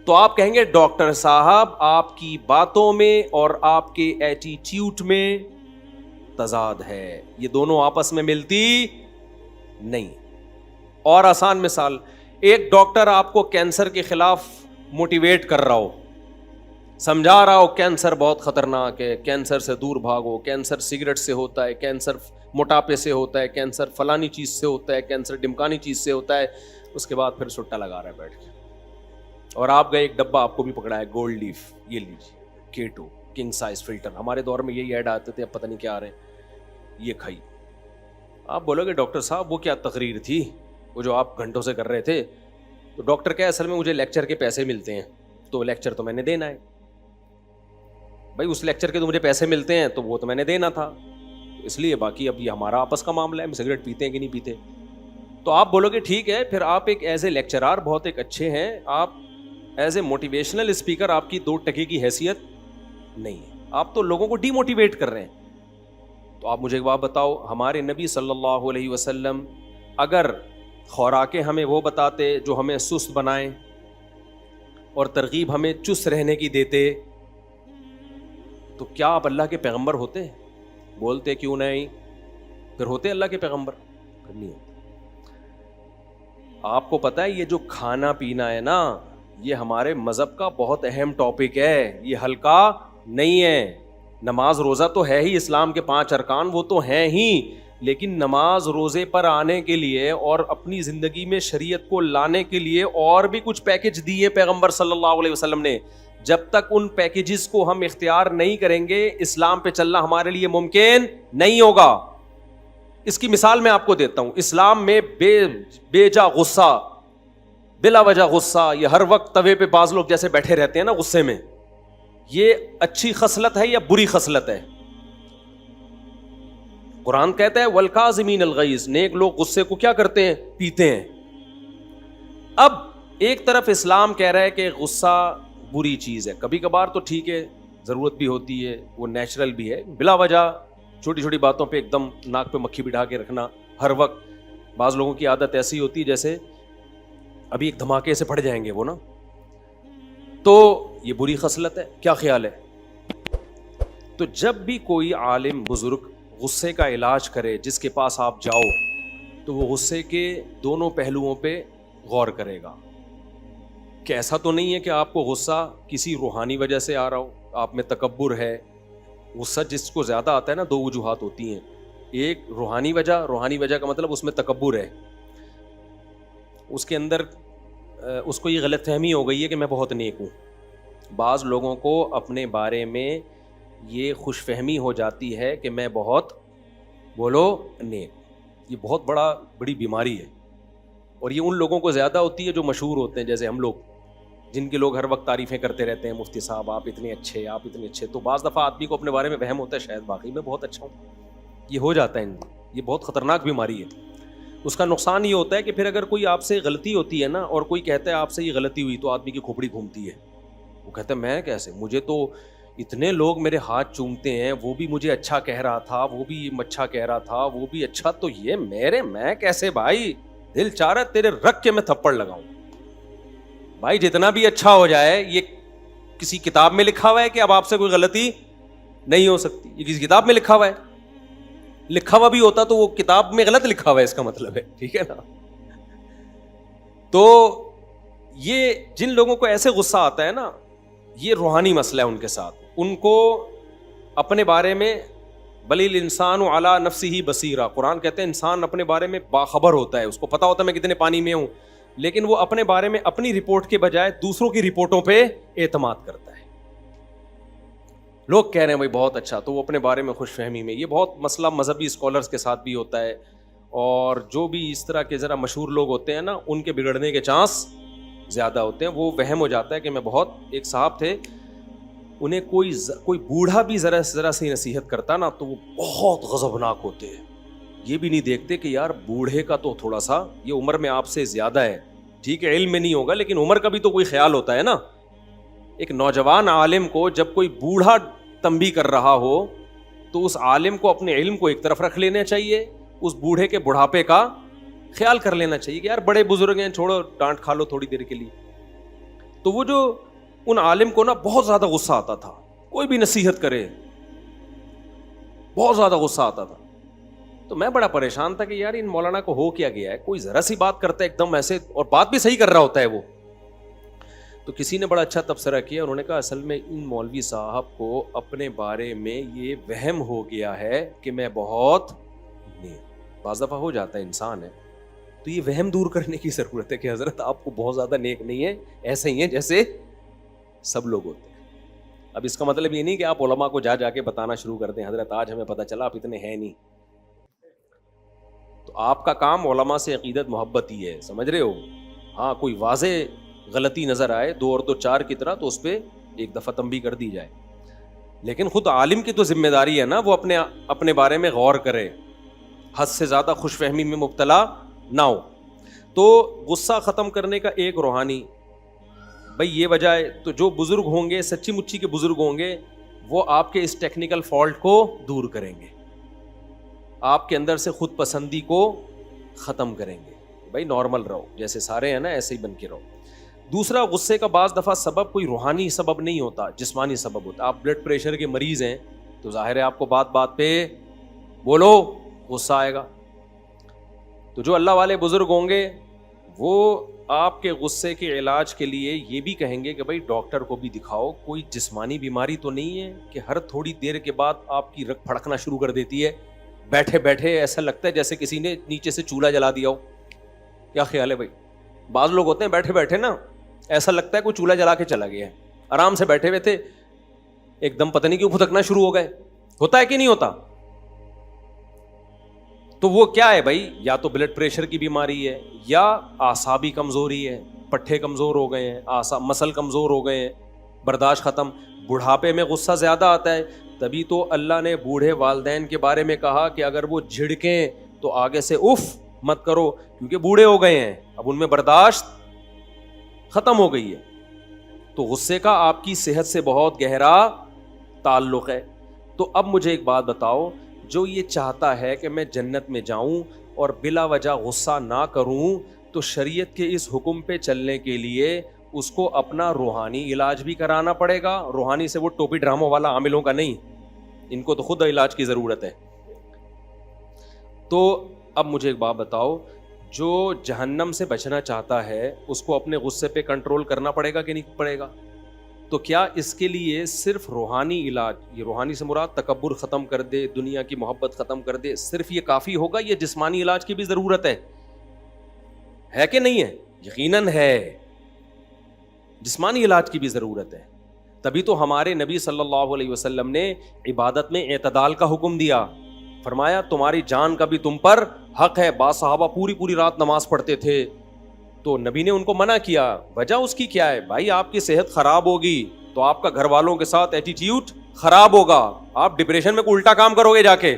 Speaker 2: تو آپ کہیں گے ڈاکٹر صاحب آپ کی باتوں میں اور آپ کے ایٹیٹیوڈ میں تضاد ہے. یہ دونوں آپس میں ملتی نہیں. اور آسان مثال، ایک ڈاکٹر آپ کو کینسر کے خلاف موٹیویٹ کر رہا ہو، سمجھا رہا ہو کینسر بہت خطرناک ہے، کینسر سے دور بھاگو، کینسر سگریٹ سے ہوتا ہے، کینسر موٹاپے سے ہوتا ہے، کینسر فلانی چیز سے ہوتا ہے، کینسر ڈمکانی چیز سے ہوتا ہے. اس کے بعد پھر سٹا لگا رہا ہے بیٹھ کے. اور آپ گئے ایک ڈبہ آپ کو بھی پکڑا ہے گولڈ لیف، یہ لیجیے کیٹو کنگ سائز فلٹر. ہمارے دور میں یہی ایڈ آتے تھے، اب پتہ نہیں کیا آ رہے ہیں، یہ کھائی. آپ بولو گے ڈاکٹر صاحب وہ کیا تقریر تھی وہ جو آپ گھنٹوں سے کر رہے تھے؟ تو ڈاکٹر کیا اصل میں مجھے لیکچر کے پیسے ملتے ہیں، تو لیکچر تو میں نے دینا ہے بھائی. اس لیکچر کے تو مجھے پیسے ملتے ہیں تو وہ تو میں نے دینا تھا، اس لیے باقی اب یہ ہمارا آپس کا معاملہ ہے، ہم سگریٹ پیتے ہیں کہ نہیں پیتے. تو آپ بولو گے ٹھیک ہے، پھر آپ ایک ایز اے لیکچرار بہت ایک اچھے ہیں، آپ ایز اے موٹیویشنل اسپیکر آپ کی 2 ٹکے کی حیثیت نہیں ہے، آپ تو لوگوں کو ڈی موٹیویٹ کر رہے ہیں. تو آپ مجھے ایک بات بتاؤ، ہمارے نبی صلی اللہ علیہ وسلم اگر خوراکیں ہمیں وہ بتاتے جو ہمیں سست بنائیں اور ترغیب ہمیں چست رہنے کی دیتے، تو کیا آپ اللہ کے پیغمبر ہوتے ہیں؟ بولتے کیوں نہیں، پھر ہوتے اللہ کے پیغمبر؟ پھر نہیں ہوتے۔ آپ کو پتا ہے یہ جو کھانا پینا ہے نا، یہ ہمارے مذہب کا بہت اہم ٹاپک ہے، یہ ہلکا نہیں ہے۔ نماز روزہ تو ہے ہی، اسلام کے 5 ارکان وہ تو ہیں ہی، لیکن نماز روزے پر آنے کے لیے اور اپنی زندگی میں شریعت کو لانے کے لیے اور بھی کچھ پیکج دیے پیغمبر صلی اللہ علیہ وسلم نے۔ جب تک ان پیکیجز کو ہم اختیار نہیں کریں گے، اسلام پہ چلنا ہمارے لیے ممکن نہیں ہوگا۔ اس کی مثال میں آپ کو دیتا ہوں۔ اسلام میں بے جا غصہ، بلا وجہ غصہ، یہ ہر وقت توے پہ بعض لوگ جیسے بیٹھے رہتے ہیں نا غصے میں، یہ اچھی خصلت ہے یا بری خصلت ہے؟ قرآن کہتا ہے والکاظمین الغیظ، نیک لوگ غصے کو کیا کرتے ہیں؟ پیتے ہیں۔ اب ایک طرف اسلام کہہ رہا ہے کہ غصہ بری چیز ہے، کبھی کبھار تو ٹھیک ہے، ضرورت بھی ہوتی ہے، وہ نیچرل بھی ہے، بلا وجہ چھوٹی چھوٹی باتوں پہ ایک دم ناک پہ مکھی بٹھا کے رکھنا ہر وقت۔ بعض لوگوں کی عادت ایسی ہوتی ہے جیسے ابھی ایک دھماکے سے پھٹ جائیں گے وہ نا، تو یہ بری خصلت ہے۔ کیا خیال ہے؟ تو جب بھی کوئی عالم بزرگ غصے کا علاج کرے، جس کے پاس آپ جاؤ، تو وہ غصے کے دونوں پہلوؤں پہ غور کرے گا کہ ایسا تو نہیں ہے کہ آپ کو غصہ کسی روحانی وجہ سے آ رہا ہو، آپ میں تکبر ہے۔ غصہ جس کو زیادہ آتا ہے نا، 2 وجوہات ہوتی ہیں، ایک روحانی وجہ کا مطلب اس میں تکبر ہے، اس کے اندر اس کو یہ غلط فہمی ہو گئی ہے کہ میں بہت نیک ہوں۔ بعض لوگوں کو اپنے بارے میں یہ خوش فہمی ہو جاتی ہے کہ میں بہت نیک، یہ بہت بڑی بیماری ہے، اور یہ ان لوگوں کو زیادہ ہوتی ہے جو مشہور ہوتے ہیں، جیسے ہم لوگ، جن کے لوگ ہر وقت تعریفیں کرتے رہتے ہیں، مفتی صاحب آپ اتنے اچھے، آپ اتنے اچھے۔ تو بعض دفعہ آدمی کو اپنے بارے میں وہم ہوتا ہے شاید واقعی میں بہت اچھا ہوں، یہ ہو جاتا ہے، یہ بہت خطرناک بیماری ہے۔ اس کا نقصان یہ ہوتا ہے کہ پھر اگر کوئی آپ سے غلطی ہوتی ہے نا، اور کوئی کہتا ہے آپ سے یہ غلطی ہوئی، تو آدمی کی کھوپڑی گھومتی ہے، وہ کہتا ہے میں کیسے، مجھے تو اتنے لوگ میرے ہاتھ چومتے ہیں، وہ بھی مجھے اچھا کہہ رہا تھا، وہ بھی اچھا کہہ رہا تھا، وہ بھی اچھا، تو یہ میں کیسے؟ بھائی دل چاہ رہا ہے تیرے رکھ کے میں تھپڑ لگاؤں۔ بھائی جتنا بھی اچھا ہو جائے، یہ کسی کتاب میں لکھا ہوا ہے کہ اب آپ سے کوئی غلطی نہیں ہو سکتی؟ یہ کسی کتاب میں لکھا ہوا ہے؟ لکھا ہوا بھی ہوتا تو وہ کتاب میں غلط لکھا ہوا ہے، اس کا مطلب ہے، ٹھیک ہے نا؟ تو یہ جن لوگوں کو ایسے غصہ آتا ہے نا، یہ روحانی مسئلہ ہے ان کے ساتھ۔ ان کو اپنے بارے میں بل الانسان علی نفسہ بصیرہ، قرآن کہتے ہیں انسان اپنے بارے میں باخبر ہوتا ہے، اس کو پتا ہوتا ہے میں کتنے پانی میں ہوں، لیکن وہ اپنے بارے میں اپنی رپورٹ کے بجائے دوسروں کی رپورٹوں پہ اعتماد کرتا ہے۔ لوگ کہہ رہے ہیں بھائی بہت اچھا، تو وہ اپنے بارے میں خوش فہمی میں۔ یہ بہت مسئلہ مذہبی اسکالرس کے ساتھ بھی ہوتا ہے، اور جو بھی اس طرح کے ذرا مشہور لوگ ہوتے ہیں نا، ان کے بگڑنے کے چانس زیادہ ہوتے ہیں۔ وہ وہم ہو جاتا ہے کہ میں بہت، ایک صاحب تھے، انہیں کوئی بوڑھا بھی ذرا سی نصیحت کرتا نا تو وہ بہت غضبناک ہوتے ہیں، یہ بھی نہیں دیکھتے کہ یار بوڑھے کا تو تھوڑا سا یہ عمر میں آپ سے زیادہ ہے، ٹھیک ہے علم میں نہیں ہوگا لیکن عمر کا بھی تو کوئی خیال ہوتا ہے نا۔ ایک نوجوان عالم کو جب کوئی بوڑھا تنبیہ کر رہا ہو تو اس عالم کو اپنے علم کو ایک طرف رکھ لینا چاہیے، اس بوڑھے کے بڑھاپے کا خیال کر لینا چاہیے کہ یار بڑے بزرگ ہیں، چھوڑو ڈانٹ کھا لو تھوڑی دیر کے لیے۔ تو وہ جو ان عالم کو نا بہت زیادہ غصہ آتا تھا، کوئی بھی نصیحت کرے بہت زیادہ غصہ آتا تھا۔ تو میں بڑا پریشان تھا کہ یار ان مولانا کو ہو کیا گیا ہے، کوئی ذرا سی بات کرتا ہے ایک دم ایسے، اور بات بھی صحیح کر رہا ہوتا ہے وہ۔ تو کسی نے بڑا اچھا تبصرہ کیا، انہوں نے کہا اصل میں ان مولوی صاحب کو اپنے بارے میں یہ وہم ہو گیا ہے کہ میں بہت نیک، بعض دفعہ ہو جاتا ہے انسان ہے، تو یہ وہم دور کرنے کی ضرورت ہے کہ حضرت آپ کو بہت زیادہ نیک نہیں ہے، ایسے ہی ہیں جیسے سب لوگ ہوتے ہیں۔ اب اس کا مطلب یہ نہیں کہ آپ علماء کو جا کے بتانا شروع کر دیں حضرت آج ہمیں پتہ چلا آپ اتنے ہیں نہیں، تو آپ کا کام علماء سے عقیدت محبت ہی ہے، سمجھ رہے ہو؟ ہاں کوئی واضح غلطی نظر آئے 2 اور 2 4 کی طرح تو اس پہ ایک دفعہ تنبیہ کر دی جائے، لیکن خود عالم کی تو ذمہ داری ہے نا وہ اپنے بارے میں غور کرے، حد سے زیادہ خوش فہمی میں مبتلا نہ ہو۔ تو غصہ ختم کرنے کا ایک روحانی بھائی یہ وجہ ہے، تو جو بزرگ ہوں گے، سچی مچی کے بزرگ ہوں گے، وہ آپ کے اس ٹیکنیکل فالٹ کو دور کریں گے، آپ کے اندر سے خود پسندی کو ختم کریں گے، بھائی نارمل رہو، جیسے سارے ہیں نا ایسے ہی بن کے رہو۔ دوسرا غصے کا بعض دفعہ سبب کوئی روحانی سبب نہیں ہوتا, جسمانی سبب ہوتا. آپ بلڈ پریشر کے مریض ہیں تو ظاہر ہے آپ کو بات بات پہ بولو غصہ آئے گا. تو جو اللہ والے بزرگ ہوں گے وہ آپ کے غصے کے علاج کے لیے یہ بھی کہیں گے کہ بھائی ڈاکٹر کو بھی دکھاؤ, کوئی جسمانی بیماری تو نہیں ہے کہ ہر تھوڑی دیر کے بعد آپ کی رگ پھڑکنا شروع کر دیتی ہے, بیٹھے بیٹھے ایسا لگتا ہے جیسے کسی نے نیچے سے چولہا جلا دیا ہو. کیا خیال ہے بھائی؟ بعض لوگ ہوتے ہیں بیٹھے بیٹھے نا ایسا لگتا ہے کوئی چولہا جلا کے چلا گیا ہے, آرام سے بیٹھے ہوئے تھے ایک دم پتہ نہیں کیوں پھٹکنا شروع ہو گئے. ہوتا ہے کہ نہیں ہوتا؟ تو وہ کیا ہے بھائی؟ یا تو بلڈ پریشر کی بیماری ہے, یا اعصابی کمزوری ہے, پٹھے کمزور ہو گئے ہیں, مسل کمزور ہو گئے ہیں, برداشت ختم. بڑھاپے میں غصہ زیادہ آتا ہے, تبھی تو اللہ نے بوڑھے والدین کے بارے میں کہا کہ اگر وہ جھڑکیں تو آگے سے اف مت کرو, کیونکہ بوڑھے ہو گئے ہیں, اب ان میں برداشت ختم ہو گئی ہے. تو غصے کا آپ کی صحت سے بہت گہرا تعلق ہے. تو اب مجھے ایک بات بتاؤ, جو یہ چاہتا ہے کہ میں جنت میں جاؤں اور بلا وجہ غصہ نہ کروں, تو شریعت کے اس حکم پہ چلنے کے لیے اس کو اپنا روحانی علاج بھی کرانا پڑے گا. روحانی سے وہ ٹوپی ڈراموں والا عاملوں کا نہیں, ان کو تو خود علاج کی ضرورت ہے. تو اب مجھے ایک بات بتاؤ, جو جہنم سے بچنا چاہتا ہے اس کو اپنے غصے پہ کنٹرول کرنا پڑے گا کہ نہیں پڑے گا؟ تو کیا اس کے لیے صرف روحانی علاج, یہ روحانی سے مراد تکبر ختم کر دے, دنیا کی محبت ختم کر دے, صرف یہ کافی ہوگا؟ یہ جسمانی علاج کی بھی ضرورت ہے کہ نہیں ہے؟ یقیناً ہے, جسمانی علاج کی بھی ضرورت ہے. تبھی تو ہمارے نبی صلی اللہ علیہ وسلم نے عبادت میں اعتدال کا حکم دیا. فرمایا تمہاری جان کا بھی تم پر حق ہے. بعض صحابہ پوری رات نماز پڑھتے تھے تو نبی نے ان کو منع کیا. وجہ اس کی کیا ہے؟ بھائی آپ کی صحت خراب ہوگی تو آپ کا گھر والوں کے ساتھ ایٹیٹیوڈ خراب ہوگا, آپ ڈپریشن میں کوئی الٹا کام کرو گے جا کے.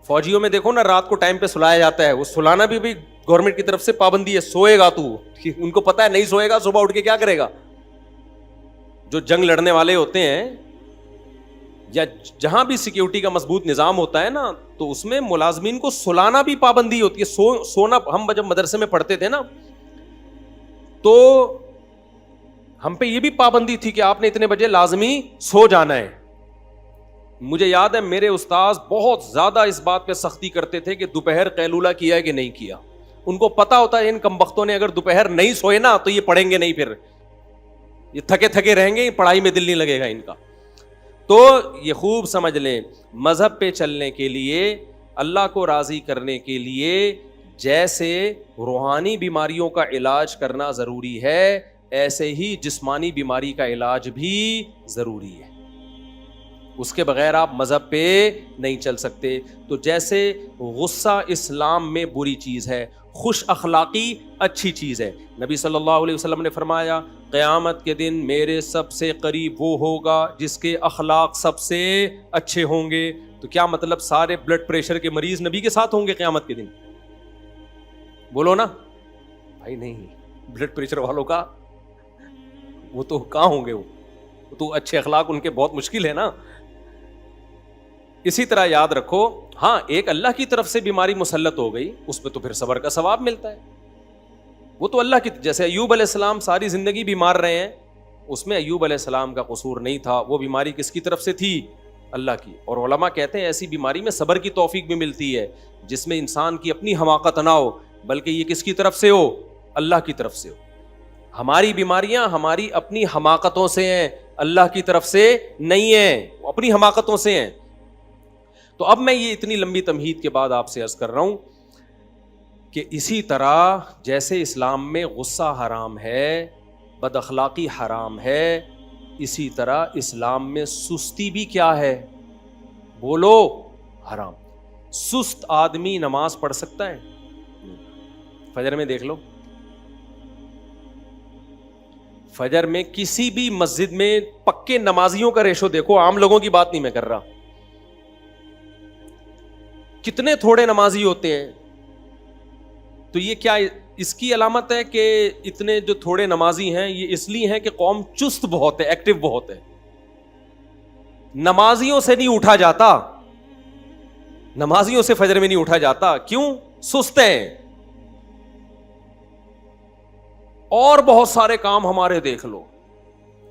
Speaker 2: فوجیوں میں دیکھو نا, رات کو ٹائم پہ سلایا جاتا ہے, وہ سلانا بھی گورنمنٹ کی طرف سے پابندی ہے, سوئے گا تو, ان کو پتا ہے نہیں سوئے گا صبح اٹھ کے کیا کرے گا. جو جنگ لڑنے والے ہوتے ہیں یا جہاں بھی سیکیورٹی کا مضبوط نظام ہوتا ہے نا, تو اس میں ملازمین کو سلانا بھی پابندی ہوتی ہے. سونا, ہم جب مدرسے میں پڑھتے تھے نا تو ہم پہ یہ بھی پابندی تھی کہ آپ نے اتنے بجے لازمی سو جانا ہے. مجھے یاد ہے میرے استاذ بہت زیادہ اس بات پہ سختی کرتے تھے کہ دوپہر قیلولہ کیا ہے کہ نہیں کیا. ان کو پتا ہوتا ہے ان کمبختوں نے اگر دوپہر نہیں سوئے نا تو یہ پڑھیں گے نہیں, پھر یہ تھکے تھکے رہیں گے, پڑھائی میں دل نہیں لگے گا ان کا. تو یہ خوب سمجھ لیں, مذہب پہ چلنے کے لیے, اللہ کو راضی کرنے کے لیے جیسے روحانی بیماریوں کا علاج کرنا ضروری ہے, ایسے ہی جسمانی بیماری کا علاج بھی ضروری ہے. اس کے بغیر آپ مذہب پہ نہیں چل سکتے. تو جیسے غصہ اسلام میں بری چیز ہے, خوش اخلاقی اچھی چیز ہے. نبی صلی اللہ علیہ وسلم نے فرمایا قیامت کے دن میرے سب سے قریب وہ ہوگا جس کے اخلاق سب سے اچھے ہوں گے. تو کیا مطلب سارے بلڈ پریشر کے مریض نبی کے ساتھ ہوں گے قیامت کے دن؟ بولو نا بھائی. نہیں, بلڈ پریشر والوں کا وہ تو کہاں ہوں گے, وہ تو اچھے اخلاق ان کے بہت مشکل ہے نا. اسی طرح یاد رکھو, ہاں ایک اللہ کی طرف سے بیماری مسلط ہو گئی, اس پہ تو پھر صبر کا ثواب ملتا ہے. وہ تو اللہ کی, جیسے ایوب علیہ السلام ساری زندگی بیمار رہے ہیں, اس میں ایوب علیہ السلام کا قصور نہیں تھا, وہ بیماری کس کی طرف سے تھی؟ اللہ کی. اور علماء کہتے ہیں ایسی بیماری میں صبر کی توفیق بھی ملتی ہے, جس میں انسان کی اپنی حماقت نہ ہو, بلکہ یہ کس کی طرف سے ہو؟ اللہ کی طرف سے ہو. ہماری بیماریاں ہماری اپنی حماقتوں سے ہیں, اللہ کی طرف سے نہیں ہیں, اپنی حماقتوں سے ہیں. تو اب میں یہ اتنی لمبی تمہید کے بعد آپ سے عرض کر رہا ہوں کہ اسی طرح جیسے اسلام میں غصہ حرام ہے, بد اخلاقی حرام ہے, اسی طرح اسلام میں سستی بھی کیا ہے؟ بولو, حرام. سست آدمی نماز پڑھ سکتا ہے؟ فجر میں دیکھ لو, فجر میں کسی بھی مسجد میں پکے نمازیوں کا ریشو دیکھو, عام لوگوں کی بات نہیں میں کر رہا, کتنے تھوڑے نمازی ہوتے ہیں. تو یہ کیا اس کی علامت ہے کہ اتنے جو تھوڑے نمازی ہیں یہ اس لیے ہیں کہ قوم چست بہت ہے, ایکٹیو بہت ہے. نمازیوں سے نہیں اٹھا جاتا, نمازیوں سے فجر میں نہیں اٹھا جاتا. کیوں؟ سست ہیں. اور بہت سارے کام ہمارے دیکھ لو,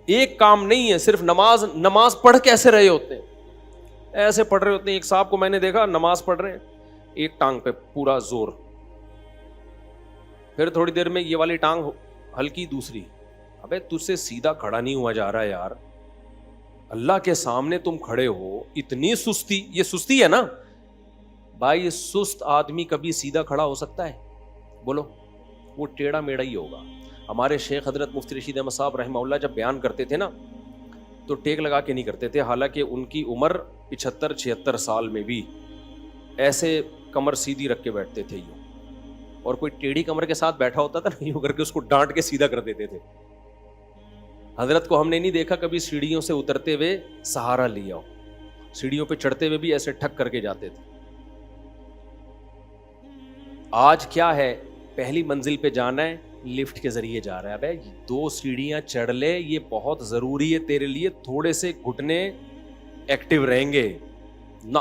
Speaker 2: ایک کام نہیں ہے, صرف نماز پڑھ کیسے رہے ہوتے ہیں, ایسے پڑھ رہے ہوتے ہیں. ایک صاحب کو میں نے دیکھا نماز پڑھ رہے ہیں, ایک ٹانگ پہ پورا زور, پھر تھوڑی دیر میں یہ والی ٹانگ ہلکی, دوسری. ابے تجھ سے سیدھا کھڑا نہیں ہوا جا رہا ہے یار, اللہ کے سامنے تم کھڑے ہو, اتنی سستی, یہ سستی ہے نا بھائی. سست آدمی کبھی سیدھا کھڑا ہو سکتا ہے؟ بولو, وہ ٹیڑھا میڑا ہی ہوگا. ہمارے شیخ حضرت مفتی رشید احمد صاحب رحمہ اللہ جب بیان کرتے تھے نا تو ٹیک لگا کے نہیں کرتے تھے, حالانکہ ان کی عمر 75-76 سال میں بھی ایسے کمر سیدھی رکھ کے بیٹھتے تھے یوں, اور کوئی ٹیڑھی کمر کے ساتھ بیٹھا ہوتا تھا نا یوں کر کے اس کو ڈانٹ کے سیدھا کر دیتے تھے. حضرت کو ہم نے نہیں دیکھا کبھی سیڑھیوں سے اترتے ہوئے سہارا لیا ہو, سیڑھیوں پہ چڑھتے ہوئے بھی ایسے ٹھک کر کے جاتے تھے. آج کیا ہے, پہلی منزل پہ جانا ہے لفٹ کے ذریعے جا رہا ہے. بھائی 2 سیڑھیاں چڑھ لے, یہ بہت ضروری ہے تیرے لیے, تھوڑے سے گھٹنے ایکٹیو رہیں گے نا.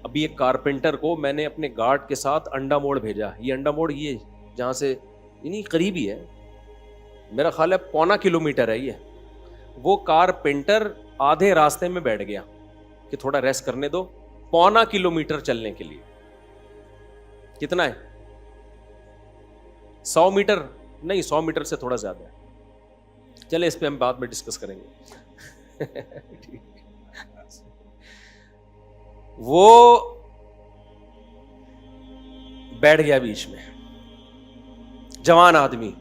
Speaker 2: ابھی ایک کارپینٹر کو میں نے اپنے گارڈ کے ساتھ انڈا موڑ بھیجا. یہ انڈا موڑ یہ جہاں سے یعنی قریب ہی ہے, میرا خیال ہے 1.25 کلومیٹر ہے یہ. وہ کارپینٹر آدھے راستے میں بیٹھ گیا کہ تھوڑا ریسٹ کرنے دو, 1.25 کلومیٹر چلنے کے لیے. کتنا ہے, 100 میٹر نہیں, 100 میٹر سے تھوڑا زیادہ ہے. چلے اس پہ ہم بعد میں ڈسکس کریں گے. وہ بیٹھ گیا بیچ میں, جوان آدمی.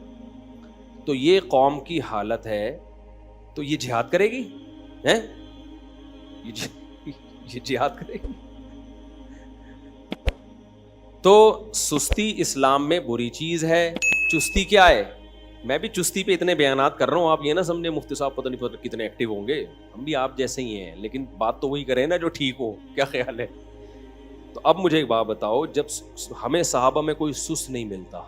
Speaker 2: تو یہ قوم کی حالت ہے, تو یہ جہاد کرے گی ہیں, یہ جہاد کرے گی؟ تو سستی اسلام میں بری چیز ہے. چستی کیا ہے؟ میں بھی چستی پہ اتنے بیانات کر رہا ہوں, آپ یہ نہ سمجھے مفتی صاحب پتہ نہیں کتنے ایکٹیو ہوں گے, ہم بھی آپ جیسے ہی ہیں, لیکن بات تو وہی کریں نا جو ٹھیک ہو. کیا خیال ہے؟ تو اب مجھے ایک بات بتاؤ, جب ہمیں صحابہ میں کوئی سست نہیں ملتا,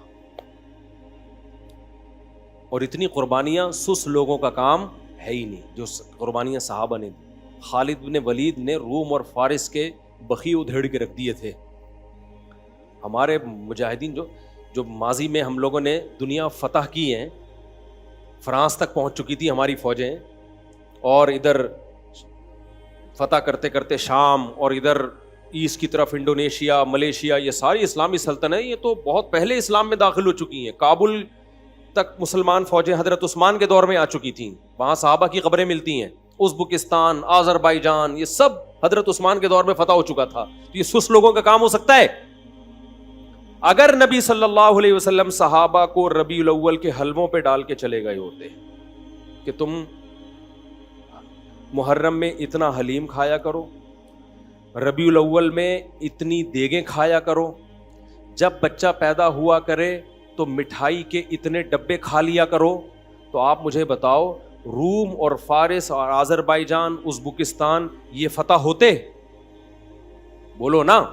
Speaker 2: اور اتنی قربانیاں سست لوگوں کا کام ہے ہی نہیں جو قربانیاں صحابہ نے دی. خالد بن ولید نے روم اور فارس کے بخی ادھیڑ کے رکھ دیے تھے. ہمارے مجاہدین جو ماضی میں ہم لوگوں نے دنیا فتح کی ہیں, فرانس تک پہنچ چکی تھی ہماری فوجیں, اور ادھر فتح کرتے کرتے شام, اور ادھر ایسٹ کی طرف انڈونیشیا, ملیشیا, یہ ساری اسلامی سلطنتیں یہ تو بہت پہلے اسلام میں داخل ہو چکی ہیں. کابل تک مسلمان فوجیں حضرت عثمان کے دور میں آ چکی تھیں, وہاں صحابہ کی قبریں ملتی ہیں. ازبکستان, آذربائیجان, یہ سب حضرت عثمان کے دور میں فتح ہو چکا تھا. تو یہ سست لوگوں کا کام ہو سکتا ہے؟ اگر نبی صلی اللہ علیہ وسلم صحابہ کو ربیع الاول کے حلووں پہ ڈال کے چلے گئے ہوتے کہ تم محرم میں اتنا حلیم کھایا کرو, ربیع الاول میں اتنی دیگیں کھایا کرو, جب بچہ پیدا ہوا کرے تو مٹھائی کے اتنے ڈبے کھا لیا کرو, تو آپ مجھے بتاؤ روم اور فارس اور آذربائیجان, ازبکستان یہ فتح ہوتے؟ بولو نا.